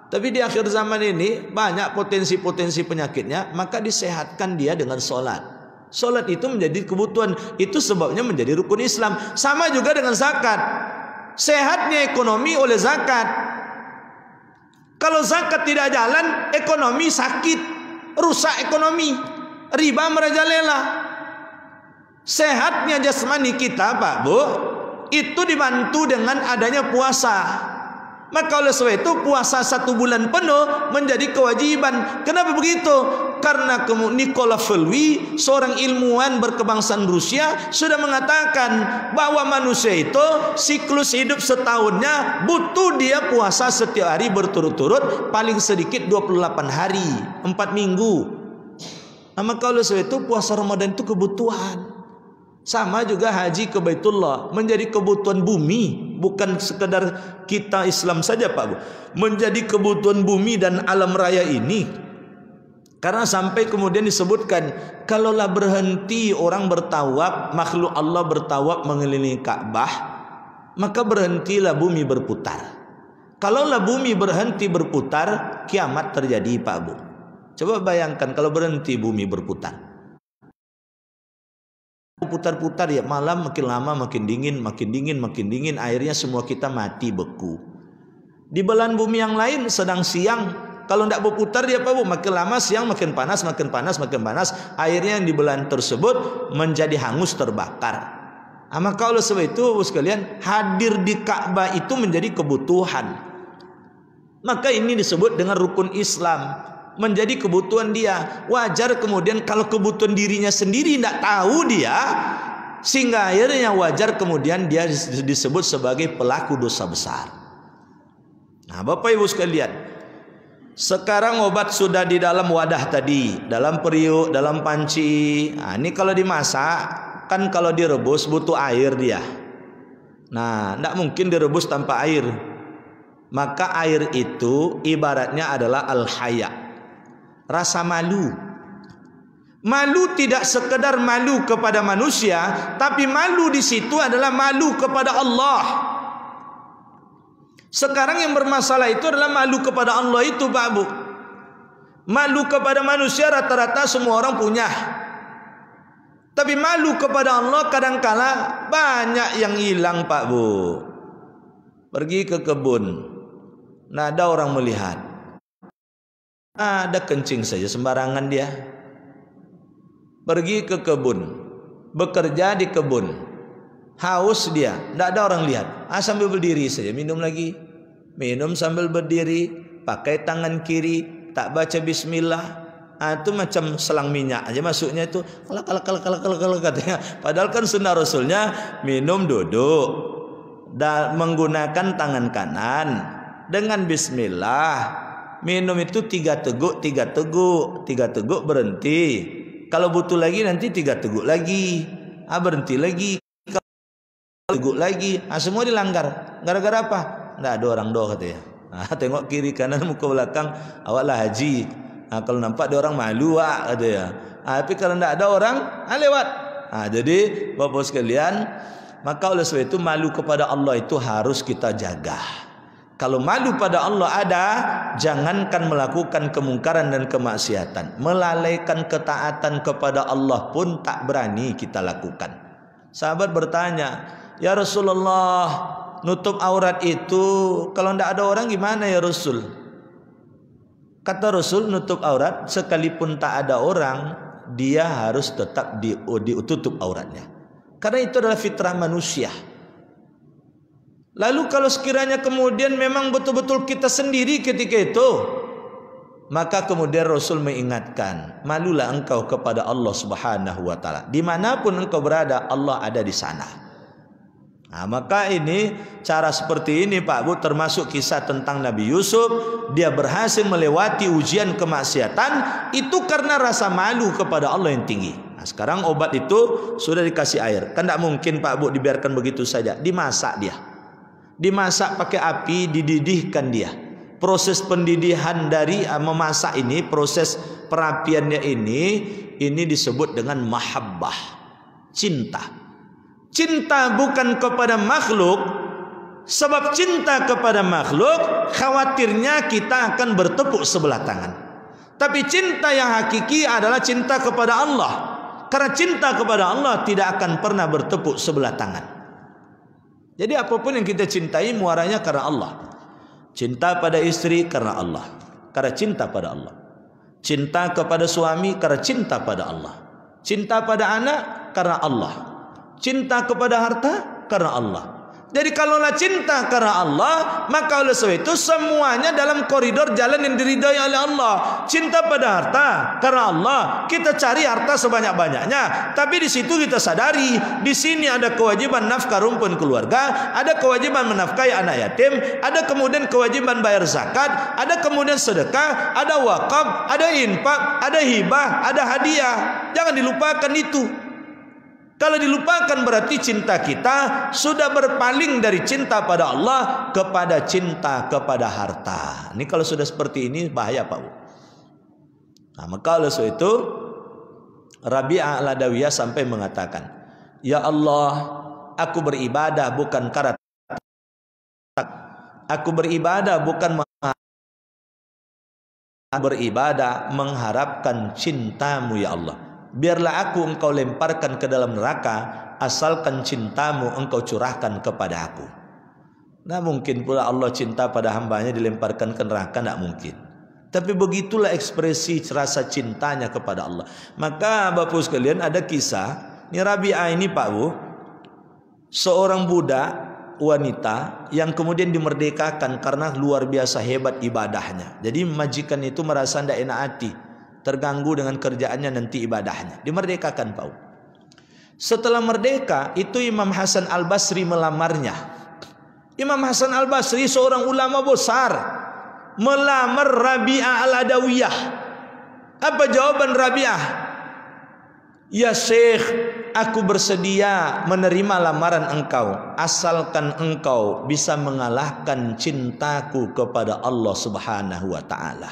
Tapi di akhir zaman ini banyak potensi-potensi penyakitnya, maka disehatkan dia dengan sholat. Sholat itu menjadi kebutuhan. Itu sebabnya menjadi rukun Islam. Sama juga dengan zakat. Sehatnya ekonomi oleh zakat. Kalau zakat tidak jalan, ekonomi sakit, rusak ekonomi, riba merajalela. Sehatnya jasmani kita Pak Bu, itu dibantu dengan adanya puasa. Maka oleh sebab itu puasa 1 bulan penuh menjadi kewajiban. Kenapa begitu? Karena Nikola Felwi, seorang ilmuwan berkebangsaan Rusia, sudah mengatakan bahwa manusia itu siklus hidup setahunnya butuh dia puasa setiap hari berturut-turut, paling sedikit 28 hari, 4 minggu. Nah, maka oleh sebab itu puasa Ramadan itu kebutuhan. Sama juga haji ke Baitullah menjadi kebutuhan bumi, bukan sekedar kita Islam saja Pak Bu, menjadi kebutuhan bumi dan alam raya ini. Karena sampai kemudian disebutkan, kalaulah berhenti orang bertawaf, makhluk Allah bertawaf mengelilingi Ka'bah, maka berhentilah bumi berputar. Kalaulah bumi berhenti berputar, kiamat terjadi Pak Bu. Coba bayangkan kalau berhenti bumi berputar. Putar-putar ya, malam makin lama makin dingin, makin dingin, makin dingin, akhirnya semua kita mati beku. Di belahan bumi yang lain sedang siang, kalau tidak berputar dia Pak Bu, makin lama siang makin panas, makin panas, makin panas, akhirnya yang di belahan tersebut menjadi hangus, terbakar. Maka oleh sebab itu sekalian, hadir di Ka'bah itu menjadi kebutuhan. Maka ini disebut dengan rukun Islam, menjadi kebutuhan dia. Wajar kemudian kalau kebutuhan dirinya sendiri tidak tahu dia, sehingga akhirnya wajar kemudian dia disebut sebagai pelaku dosa besar. Nah Bapak Ibu sekalian, Sekarang obat sudah di dalam wadah tadi, dalam periuk, dalam panci. Nah, ini kalau dimasak, kan kalau direbus butuh air dia. Nah, tidak mungkin direbus tanpa air. Maka air itu ibaratnya adalah al-haya, rasa malu. Malu tidak sekedar malu kepada manusia, tapi malu di situ adalah malu kepada Allah. Sekarang yang bermasalah itu adalah malu kepada Allah itu, Pak Bu. Malu kepada manusia rata-rata semua orang punya. Tapi malu kepada Allah kadangkala banyak yang hilang, Pak Bu. Pergi ke kebun, nah ada orang melihat, ada kencing saja sembarangan dia. Pergi ke kebun, bekerja di kebun, haus dia, tidak ada orang lihat. Sambil berdiri saja minum lagi, minum sambil berdiri, pakai tangan kiri, tak baca bismillah. Itu macam selang minyak aja masuknya itu, kalak katanya. Padahal kan sunnah Rasulnya minum duduk dan menggunakan tangan kanan dengan bismillah. Minum itu 3 teguk berhenti. Kalau butuh lagi nanti 3 teguk lagi, berhenti lagi, teguk lagi, semua dilanggar. Gara-gara apa? Nggak ada orang doa katanya. Tengok kiri kanan muka belakang, awaklah haji. Kalau nampak ada orang malu katanya. Tapi kalau nggak ada orang, lewat. Jadi Bapak sekalian, maka oleh sebab itu malu kepada Allah itu harus kita jaga. Kalau malu pada Allah ada, jangankan melakukan kemungkaran dan kemaksiatan, melalaikan ketaatan kepada Allah pun tak berani kita lakukan. Sahabat bertanya, ya Rasulullah, nutup aurat itu kalau tidak ada orang gimana ya Rasul? Kata Rasul, nutup aurat sekalipun tak ada orang, dia harus tetap ditutup auratnya. Karena itu adalah fitrah manusia. Lalu kalau sekiranya kemudian memang betul-betul kita sendiri ketika itu, maka kemudian Rasul mengingatkan, malulah engkau kepada Allah Subhanahu wa ta'ala. Dimanapun engkau berada, Allah ada di sana. Maka ini cara seperti ini Pak Bu, termasuk kisah tentang Nabi Yusuf. Dia berhasil melewati ujian kemaksiatan itu karena rasa malu kepada Allah yang tinggi. Sekarang obat itu sudah dikasih air, kan tidak mungkin Pak Bu dibiarkan begitu saja. Dimasak dia, dimasak pakai api, dididihkan dia. Proses pendidihan dari memasak ini, proses perapiannya ini disebut dengan mahabbah, cinta. Cinta bukan kepada makhluk, sebab cinta kepada makhluk khawatirnya kita akan bertepuk sebelah tangan. Tapi cinta yang hakiki adalah cinta kepada Allah. Karena cinta kepada Allah tidak akan pernah bertepuk sebelah tangan. Jadi apapun yang kita cintai muaranya karena Allah. Cinta pada istri karena Allah, karena cinta pada Allah. Cinta kepada suami karena cinta pada Allah. Cinta pada anak karena Allah. Cinta kepada harta karena Allah. Jadi kalaulah cinta karena Allah, maka oleh sebab itu semuanya dalam koridor jalan yang diridai oleh Allah. Cinta pada harta karena Allah, kita cari harta sebanyak-banyaknya. Tapi di situ kita sadari, di sini ada kewajiban nafkah rumpun keluarga, ada kewajiban menafkahi anak yatim, ada kemudian kewajiban bayar zakat, ada kemudian sedekah, ada wakaf, ada infak, ada hibah, ada hadiah. Jangan dilupakan itu. Kalau dilupakan berarti cinta kita sudah berpaling dari cinta pada Allah kepada cinta kepada harta. Ini kalau sudah seperti ini bahaya Pak. Maka oleh sebab itu Rabi'ah al-Adawiyah sampai mengatakan, ya Allah, aku beribadah bukan karena aku beribadah bukan beribadah mengharapkan cintamu ya Allah. Biarlah aku engkau lemparkan ke dalam neraka, asalkan cintamu engkau curahkan kepada aku. Nah mungkin pula Allah cinta pada hambanya dilemparkan ke neraka, tidak mungkin. Tapi begitulah ekspresi rasa cintanya kepada Allah. Maka Bapak sekalian ada kisah, ini Rabi'ah ini Pak Bu, seorang budak wanita yang kemudian dimerdekakan karena luar biasa hebat ibadahnya. Jadi majikan itu merasa tidak enak hati, terganggu dengan kerjaannya nanti ibadahnya. Dimerdekakan Pak. Setelah merdeka itu Imam Hasan Al-Basri melamarnya. Imam Hasan Al-Basri seorang ulama besar, melamar Rabi'ah Al-Adawiyah. Apa jawaban Rabi'ah? Ya Syekh, aku bersedia menerima lamaran engkau asalkan engkau bisa mengalahkan cintaku kepada Allah Subhanahu wa taala.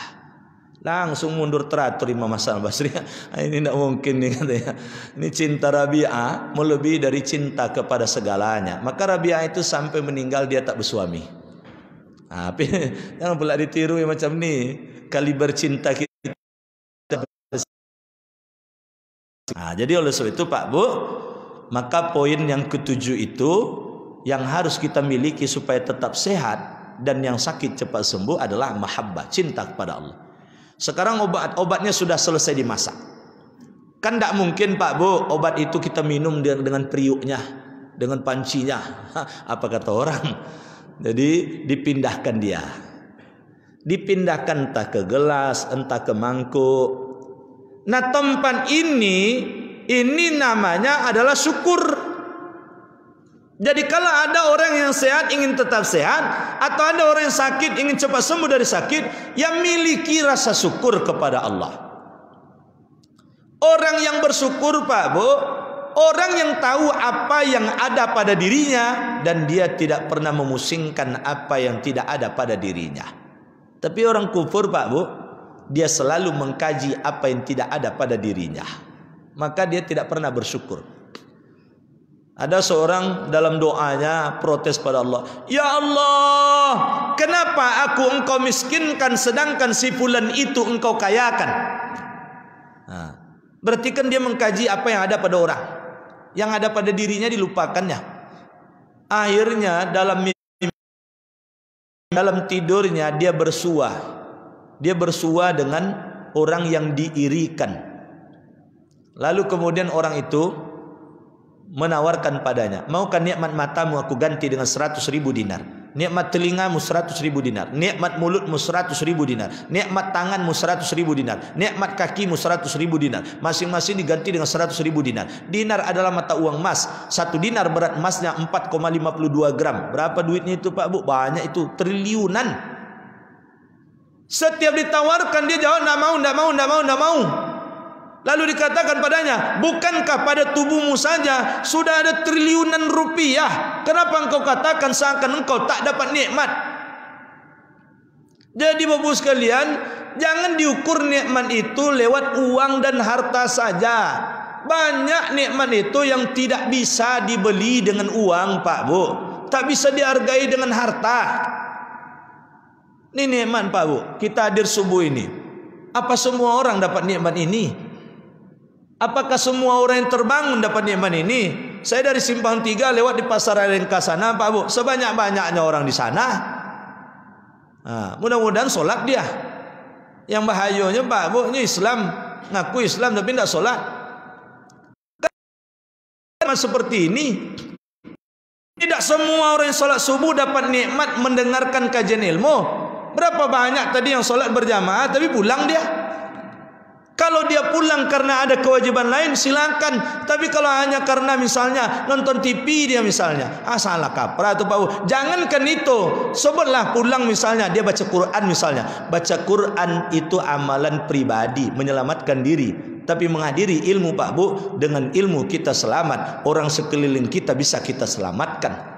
Langsung mundur teratur Imam Hasan Al-Basri. Ini tidak mungkin nih katanya. Ini cinta Rabi'ah melebihi dari cinta kepada segalanya. Maka Rabi'ah itu sampai meninggal dia tak bersuami. Tapi jangan pula ditiru yang macam ni. Kaliber cinta kita. Jadi oleh sebab itu Pak Bu, maka poin yang ketujuh itu yang harus kita miliki supaya tetap sehat dan yang sakit cepat sembuh adalah mahabbah, cinta kepada Allah. Sekarang obatnya sudah selesai dimasak. Kan tidak mungkin Pak Bu obat itu kita minum dengan periuknya, dengan pancinya. Apa kata orang? Jadi dipindahkan dia. Dipindahkan entah ke gelas, entah ke mangkuk. Nah tempat ini namanya adalah syukur. Jadi kalau ada orang yang sehat ingin tetap sehat, atau ada orang yang sakit ingin cepat sembuh dari sakit, yang miliki rasa syukur kepada Allah. Orang yang bersyukur Pak Bu, orang yang tahu apa yang ada pada dirinya dan dia tidak pernah memusingkan apa yang tidak ada pada dirinya. Tapi orang kufur Pak Bu, dia selalu mengkaji apa yang tidak ada pada dirinya. Maka dia tidak pernah bersyukur. Ada seorang dalam doanya protes pada Allah. Ya Allah, kenapa aku engkau miskinkan sedangkan si fulan itu engkau kayakan? Berarti kan dia mengkaji apa yang ada pada orang. Yang ada pada dirinya dilupakannya. Akhirnya dalam tidurnya dia bersuah. Dia bersua dengan orang yang diirikan. Lalu kemudian orang itu menawarkan padanya, maukah nikmat matamu aku ganti dengan 100.000 dinar, nikmat telingamu 100.000 dinar, nikmat mulutmu 100.000 dinar, nikmat tanganmu 100.000 dinar, nikmat kakimu 100.000 dinar, masing-masing diganti dengan 100.000 dinar. Dinar adalah mata uang emas. 1 dinar berat emasnya 4,52 gram. Berapa duitnya itu Pak Bu? Banyak itu, triliunan. Setiap ditawarkan dia jawab tidak mau. Lalu dikatakan padanya, bukankah pada tubuhmu saja sudah ada triliunan rupiah? Kenapa engkau katakan seakan engkau tak dapat nikmat? Jadi Bapak sekalian, jangan diukur nikmat itu lewat uang dan harta saja. Banyak nikmat itu yang tidak bisa dibeli dengan uang Pak Bu, tak bisa dihargai dengan harta. Ini nikmat Pak Bu, kita hadir subuh ini. Apa semua orang dapat nikmat ini? Apakah semua orang yang terbangun dapat nikmat ini? Saya dari Simpang 3 lewat di Pasar Rengka sana Pak Bu, sebanyak-banyaknya orang di sana. Mudah-mudahan solat dia. Yang bahayanya Pak Bu, ini Islam, ngaku Islam tapi tidak solat. Kan seperti ini. Tidak semua orang yang solat subuh dapat nikmat mendengarkan kajian ilmu. Berapa banyak tadi yang solat berjamaah tapi pulang dia. Kalau dia pulang karena ada kewajiban lain silakan. Tapi kalau hanya karena misalnya nonton TV dia misalnya, salah kaprah tuh Pak Bu. Jangankan itu, sebutlah pulang misalnya dia baca Quran misalnya. Baca Quran itu amalan pribadi, menyelamatkan diri. Tapi menghadiri ilmu Pak Bu, dengan ilmu kita selamat, orang sekeliling kita bisa kita selamatkan.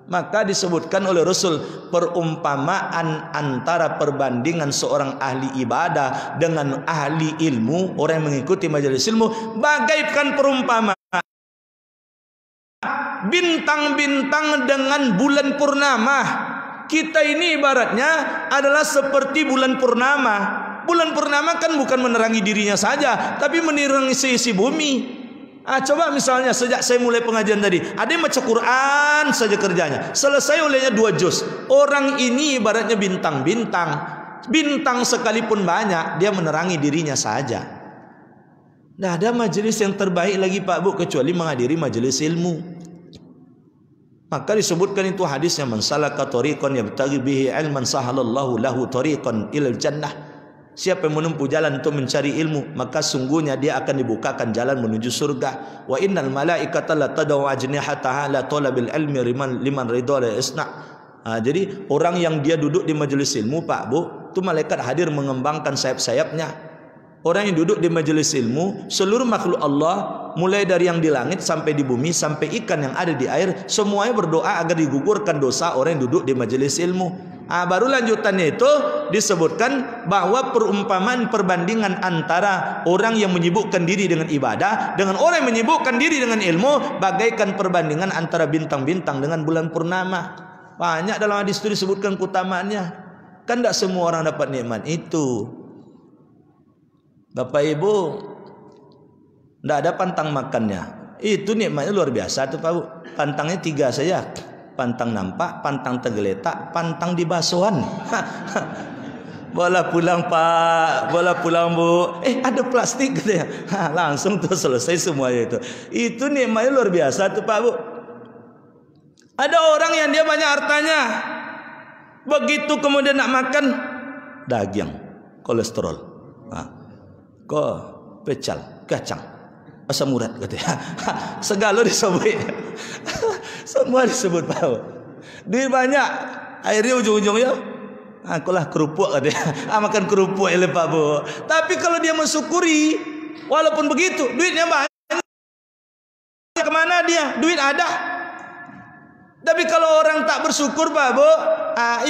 Maka disebutkan oleh Rasul perumpamaan antara perbandingan seorang ahli ibadah dengan ahli ilmu, orang yang mengikuti majelis ilmu, bagaikan perumpamaan bintang-bintang dengan bulan purnama. Kita ini ibaratnya adalah seperti bulan purnama. Bulan purnama kan bukan menerangi dirinya saja, tapi menerangi seisi bumi. Coba misalnya sejak saya mulai pengajian tadi, ada yang baca Quran saja kerjanya, selesai olehnya 2 juz. Orang ini ibaratnya bintang-bintang. Bintang sekalipun banyak, dia menerangi dirinya saja. Nah, ada majelis yang terbaik lagi Pak Bu kecuali menghadiri majelis ilmu. Maka disebutkan itu hadisnya, man salaka tariqan yabtaghi bihi ilman sahalallahu lahu tariqan ilal jannah. Siapa yang menempuh jalan untuk mencari ilmu, maka sungguhnya dia akan dibukakan jalan menuju surga. Wa innal malaikata la tad'u ajnihataha la talabil ilmi liman ridha la isna. Jadi orang yang dia duduk di majelis ilmu Pak Bu, itu malaikat hadir mengembangkan sayap-sayapnya. Orang yang duduk di majelis ilmu, seluruh makhluk Allah, mulai dari yang di langit sampai di bumi, sampai ikan yang ada di air, semuanya berdoa agar digugurkan dosa orang yang duduk di majelis ilmu. Baru lanjutannya itu disebutkan bahwa perumpamaan perbandingan antara orang yang menyibukkan diri dengan ibadah dengan orang yang menyibukkan diri dengan ilmu bagaikan perbandingan antara bintang-bintang dengan bulan purnama. Banyak dalam hadis itu disebutkan keutamaannya. Kan tidak semua orang dapat nikmat itu. Bapak Ibu, tidak ada pantang makannya. Itu nikmatnya luar biasa tuh Pak Bu. Pantangnya 3 saja. Pantang nampak, pantang tergeletak, pantang di basuhan. Bola pulang Pak, bola pulang Bu. Ada plastik gitu ya. Langsung tuh selesai semuanya itu. Itu nikmatnya luar biasa tuh Pak Bu. Ada orang yang dia banyak hartanya, begitu kemudian nak makan daging, kolesterol, pecal, kacang, asam urat katanya. Segala disebut, semua disebut Pak. Duit banyak, akhirnya ujung-ujungnya akulah kerupuk katanya. Makan kerupuk oleh Pak Bu. Tapi kalau dia mensyukuri, walaupun begitu, duitnya banyak, kemana dia? Duit ada. Tapi kalau orang tak bersyukur Pak Bu,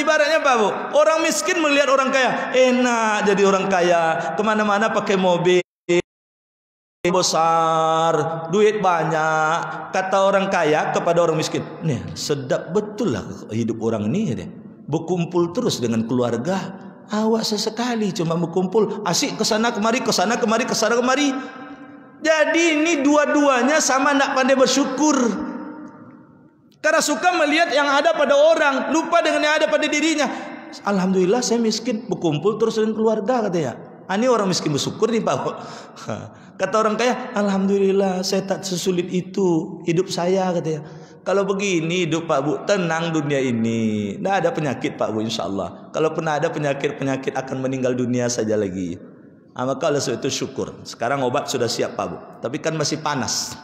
ibaratnya Pak Bu, orang miskin melihat orang kaya, enak jadi orang kaya, kemana-mana pakai mobil besar, duit banyak. Kata orang kaya kepada orang miskin, nih sedap betul lah hidup orang ini, berkumpul terus dengan keluarga. Awak sesekali cuma berkumpul, asik ke sana kemari, ke sana kemari, ke sana kemari. Jadi ini dua-duanya sama nak pandai bersyukur. Karena suka melihat yang ada pada orang, lupa dengan yang ada pada dirinya. Alhamdulillah saya miskin, berkumpul terus dengan keluarga katanya. Ini orang miskin bersyukur nih Pak. Kata orang kaya, alhamdulillah saya tak sesulit itu hidup saya katanya. Kalau begini hidup Pak Bu, tenang dunia ini. Tidak ada penyakit Pak Bu insya Allah. Kalau pernah ada penyakit akan meninggal dunia saja lagi. Maka oleh sebab itu syukur. Sekarang obat sudah siap Pak Bu, tapi kan masih panas.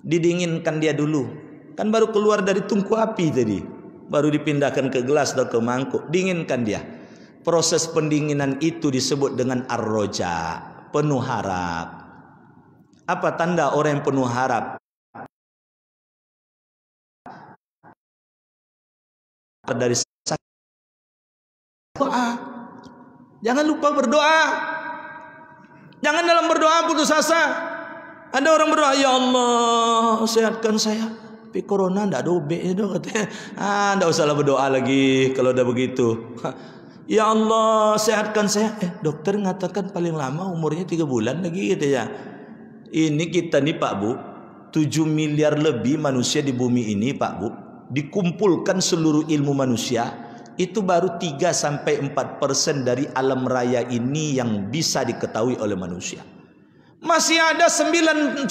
Didinginkan dia dulu. Kan baru keluar dari tungku api tadi, baru dipindahkan ke gelas atau ke mangkuk, dinginkan dia. Proses pendinginan itu disebut dengan ar-roja, penuh harap. Apa tanda orang yang penuh harap? Dari doa. Jangan lupa berdoa. Jangan dalam berdoa putus asa. Ada orang berdoa, ya Allah sehatkan saya. Tapi corona ndak ada obatnya dong katanya. Ndak usahlah berdoa lagi kalau udah begitu. Ya Allah sehatkan saya. Dokter mengatakan paling lama umurnya 3 bulan lagi katanya. Ini kita nih Pak Bu, 7 miliar lebih manusia di bumi ini Pak Bu, dikumpulkan seluruh ilmu manusia, itu baru 3-4% dari alam raya ini yang bisa diketahui oleh manusia. Masih ada 96%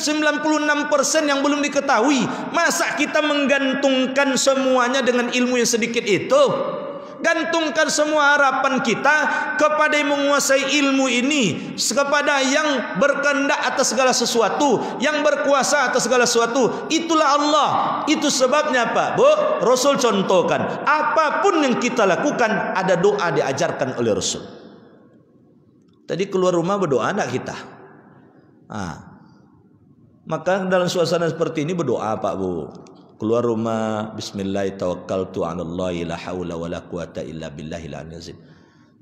yang belum diketahui. Masa kita menggantungkan semuanya dengan ilmu yang sedikit itu? Gantungkan semua harapan kita kepada yang menguasai ilmu ini, kepada yang berkehendak atas segala sesuatu, yang berkuasa atas segala sesuatu. Itulah Allah. Itu sebabnya Pak Bu, Rasul contohkan, apapun yang kita lakukan ada doa diajarkan oleh Rasul. Tadi keluar rumah berdoa enggak kita? Maka dalam suasana seperti ini berdoa Pak Bu. Keluar rumah, bismillah tawakkaltu 'alallahi la haula wala quwata illa billahil azim.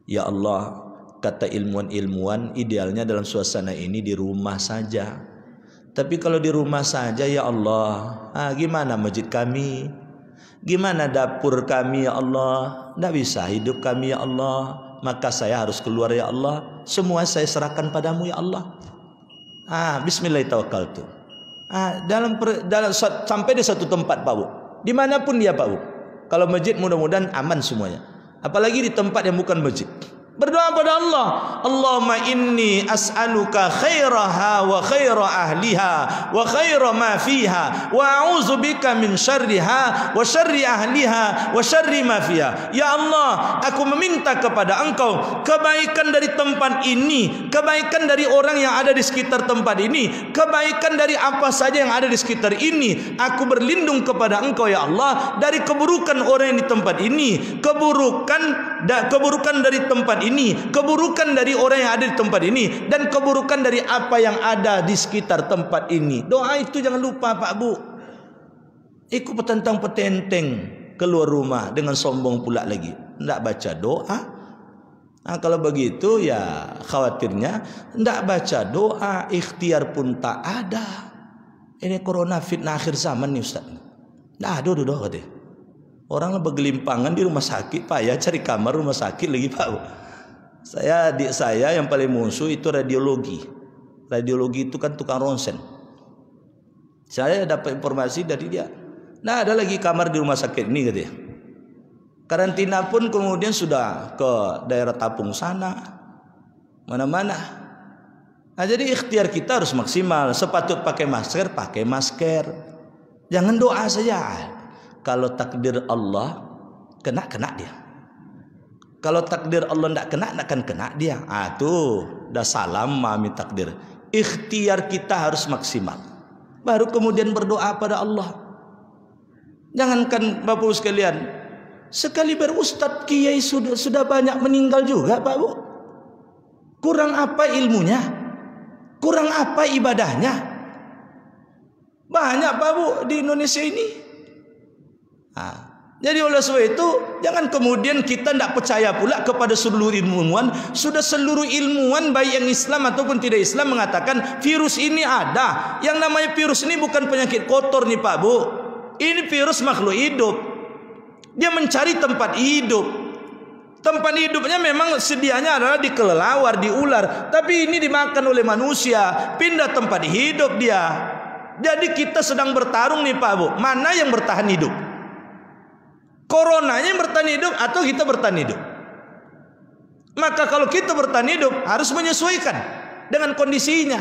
Ya Allah, kata ilmuwan-ilmuwan, idealnya dalam suasana ini di rumah saja. Tapi kalau di rumah saja ya Allah, gimana masjid kami? Gimana dapur kami ya Allah? Tidak bisa hidup kami ya Allah. Maka saya harus keluar ya Allah. Semua saya serahkan padamu ya Allah. Bismillahirrahmanirrahim. Sampai di satu tempat Pak Bu, dimanapun dia Pak Bu. Kalau masjid mudah-mudahan aman semuanya. Apalagi di tempat yang bukan masjid. Berdoa pada Allah. Allahumma inni as'aluka khairaha wa khaira ahliha wa khaira ma fiha wa a'udzubika min syarriha wa syarri ahliha wa syarri ma fiha. Ya Allah, aku meminta kepada Engkau kebaikan dari tempat ini, kebaikan dari orang yang ada di sekitar tempat ini, kebaikan dari apa saja yang ada di sekitar ini. Aku berlindung kepada Engkau ya Allah dari keburukan orang yang di tempat ini, keburukan dari tempat ini, keburukan dari orang yang ada di tempat ini, dan keburukan dari apa yang ada di sekitar tempat ini. Doa itu jangan lupa Pak Bu. Ikut petentang petenteng keluar rumah dengan sombong pula lagi, tidak baca doa. Nah, kalau begitu ya khawatirnya tidak baca doa, ikhtiar pun tak ada. Ini corona fitnah akhir zaman nih Ustaz. Nah, aduh katanya. Orang bergelimpangan di rumah sakit, Pak ya, cari kamar rumah sakit lagi Pak. Adik saya yang paling musuh itu radiologi. Radiologi itu kan tukang ronsen. Saya dapat informasi dari dia. Nah, ada lagi kamar di rumah sakit ini katanya. Karantina pun kemudian sudah ke daerah Tapung sana, mana-mana. Nah, jadi ikhtiar kita harus maksimal. Sepatut pakai masker. Jangan doa saja. Kalau takdir Allah kena dia. Kalau takdir Allah tidak kena, akan kena dia. Tuh, dah salam mami takdir. Ikhtiar kita harus maksimal. Baru kemudian berdoa pada Allah. Jangankan Bapak Ibu sekalian, sekali berustad kiai sudah banyak meninggal juga Pak Bu. Kurang apa ilmunya? Kurang apa ibadahnya? Banyak Pak Bu di Indonesia ini. Jadi oleh sebab itu jangan kemudian kita tidak percaya pula kepada seluruh ilmuwan. Sudah seluruh ilmuwan baik yang Islam ataupun tidak Islam mengatakan virus ini ada. Yang namanya virus ini bukan penyakit kotor nih Pak Bu. Ini virus makhluk hidup. Dia mencari tempat hidup. Tempat hidupnya memang sedianya adalah di kelelawar, di ular. Tapi ini dimakan oleh manusia. Pindah tempat hidup dia. Jadi kita sedang bertarung nih Pak Bu. Mana yang bertahan hidup? Coronanya yang bertahan hidup atau kita bertahan hidup? Maka kalau kita bertahan hidup harus menyesuaikan dengan kondisinya.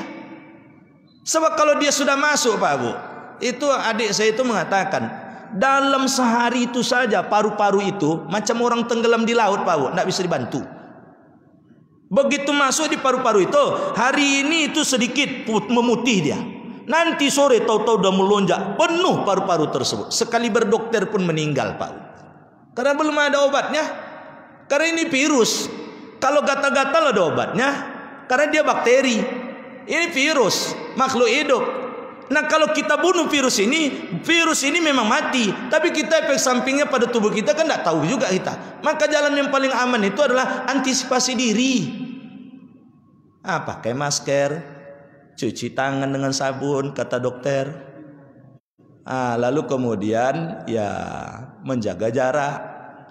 Sebab kalau dia sudah masuk Pak Bu, itu adik saya itu mengatakan dalam sehari itu saja paru-paru itu macam orang tenggelam di laut Pak Bu, tidak bisa dibantu. Begitu masuk di paru-paru itu, hari ini itu sedikit memutih dia. Nanti sore tahu-tahu sudah melonjak penuh paru-paru tersebut. Sekali berdokter pun meninggal Pak Bu. Karena belum ada obatnya. Karena ini virus. Kalau gatal-gatal ada obatnya. Karena dia bakteri. Ini virus, makhluk hidup. Nah, kalau kita bunuh virus ini memang mati. Tapi kita efek sampingnya pada tubuh kita kan tidak tahu juga kita. Maka jalan yang paling aman itu adalah antisipasi diri. Pakai masker, cuci tangan dengan sabun, kata dokter. Lalu kemudian ya menjaga jarak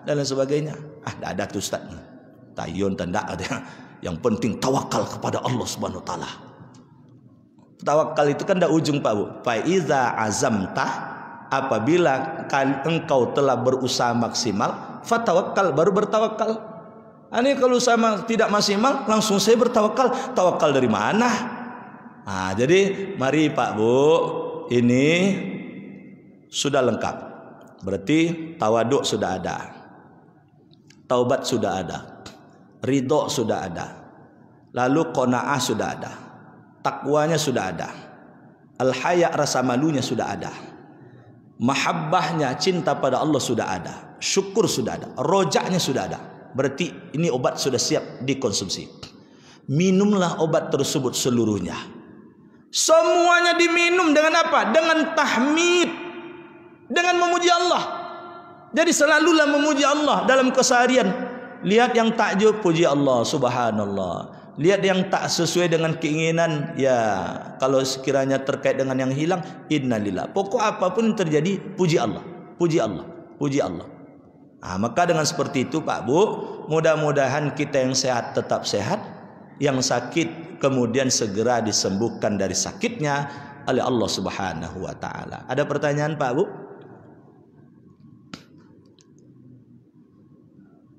dan lain sebagainya. Tidak ada tuh Ustaz. Tayun tanda ada. Yang penting tawakal kepada Allah Subhanahu wa taala. Tawakal itu kan ada ujung Pak Bu. Fa iza azamta, apabila engkau telah berusaha maksimal, fatawakkal, baru bertawakal. Ini kalau sama tidak maksimal langsung saya bertawakal. Tawakal dari mana? Jadi mari Pak Bu, ini sudah lengkap. Berarti tawaduk sudah ada, taubat sudah ada, ridho sudah ada, lalu qanaah sudah ada, takwanya sudah ada, al-haya rasa malunya sudah ada, mahabbahnya cinta pada Allah sudah ada, syukur sudah ada, rojaknya sudah ada. Berarti ini obat sudah siap dikonsumsi. Minumlah obat tersebut seluruhnya. Semuanya diminum dengan apa? Dengan tahmid, dengan memuji Allah. Jadi selalulah memuji Allah dalam keseharian. Lihat yang takjub, puji Allah, subhanallah. Lihat yang tak sesuai dengan keinginan, ya kalau sekiranya terkait dengan yang hilang, innalillah. Pokok apapun yang terjadi, puji Allah, puji Allah, puji Allah. Maka dengan seperti itu Pak Bu, mudah-mudahan kita yang sehat tetap sehat, yang sakit kemudian segera disembuhkan dari sakitnya oleh Allah Subhanahu wa taala. Ada pertanyaan Pak Bu?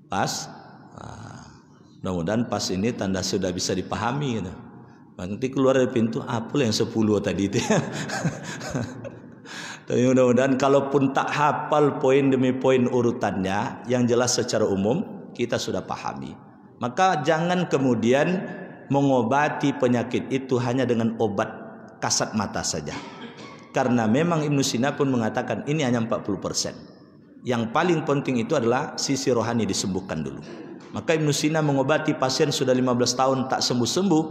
Pas? Mudah-mudahan pas ini tanda sudah bisa dipahami gitu. Nanti keluar dari pintu apa yang 10 tadi itu. Tapi mudah-mudahan kalaupun tak hafal poin demi poin urutannya, yang jelas secara umum kita sudah pahami. Maka jangan kemudian mengobati penyakit itu hanya dengan obat kasat mata saja. Karena memang Ibnu Sina pun mengatakan ini hanya 40%. Yang paling penting itu adalah sisi rohani disembuhkan dulu. Maka Ibnu Sina mengobati pasien sudah 15 tahun tak sembuh-sembuh,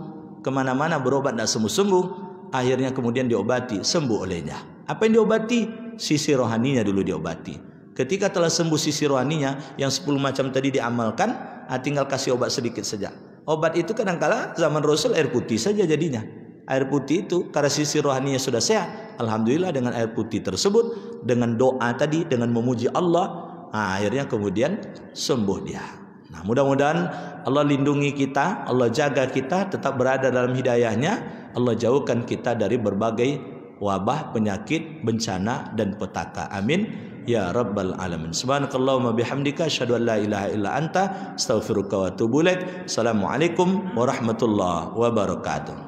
kemana-mana berobat tak sembuh-sembuh, akhirnya kemudian diobati, sembuh olehnya. Apa yang diobati? Sisi rohaninya dulu diobati. Ketika telah sembuh sisi rohaninya, yang 10 macam tadi diamalkan, tinggal kasih obat sedikit saja. Obat itu kadang-kala zaman Rasul air putih saja jadinya. Air putih itu karena sisi rohaninya sudah sehat, alhamdulillah dengan air putih tersebut, dengan doa tadi, dengan memuji Allah, akhirnya kemudian sembuh dia. Nah, mudah-mudahan Allah lindungi kita, Allah jaga kita tetap berada dalam hidayahnya, Allah jauhkan kita dari berbagai wabah, penyakit, bencana dan petaka. Amin ya rabbal alamin. Subhanakallahumma bihamdika asyhadu an la ilaha illa anta astaghfiruka wa atubu ilaik. Assalamualaikum warahmatullahi wabarakatuh.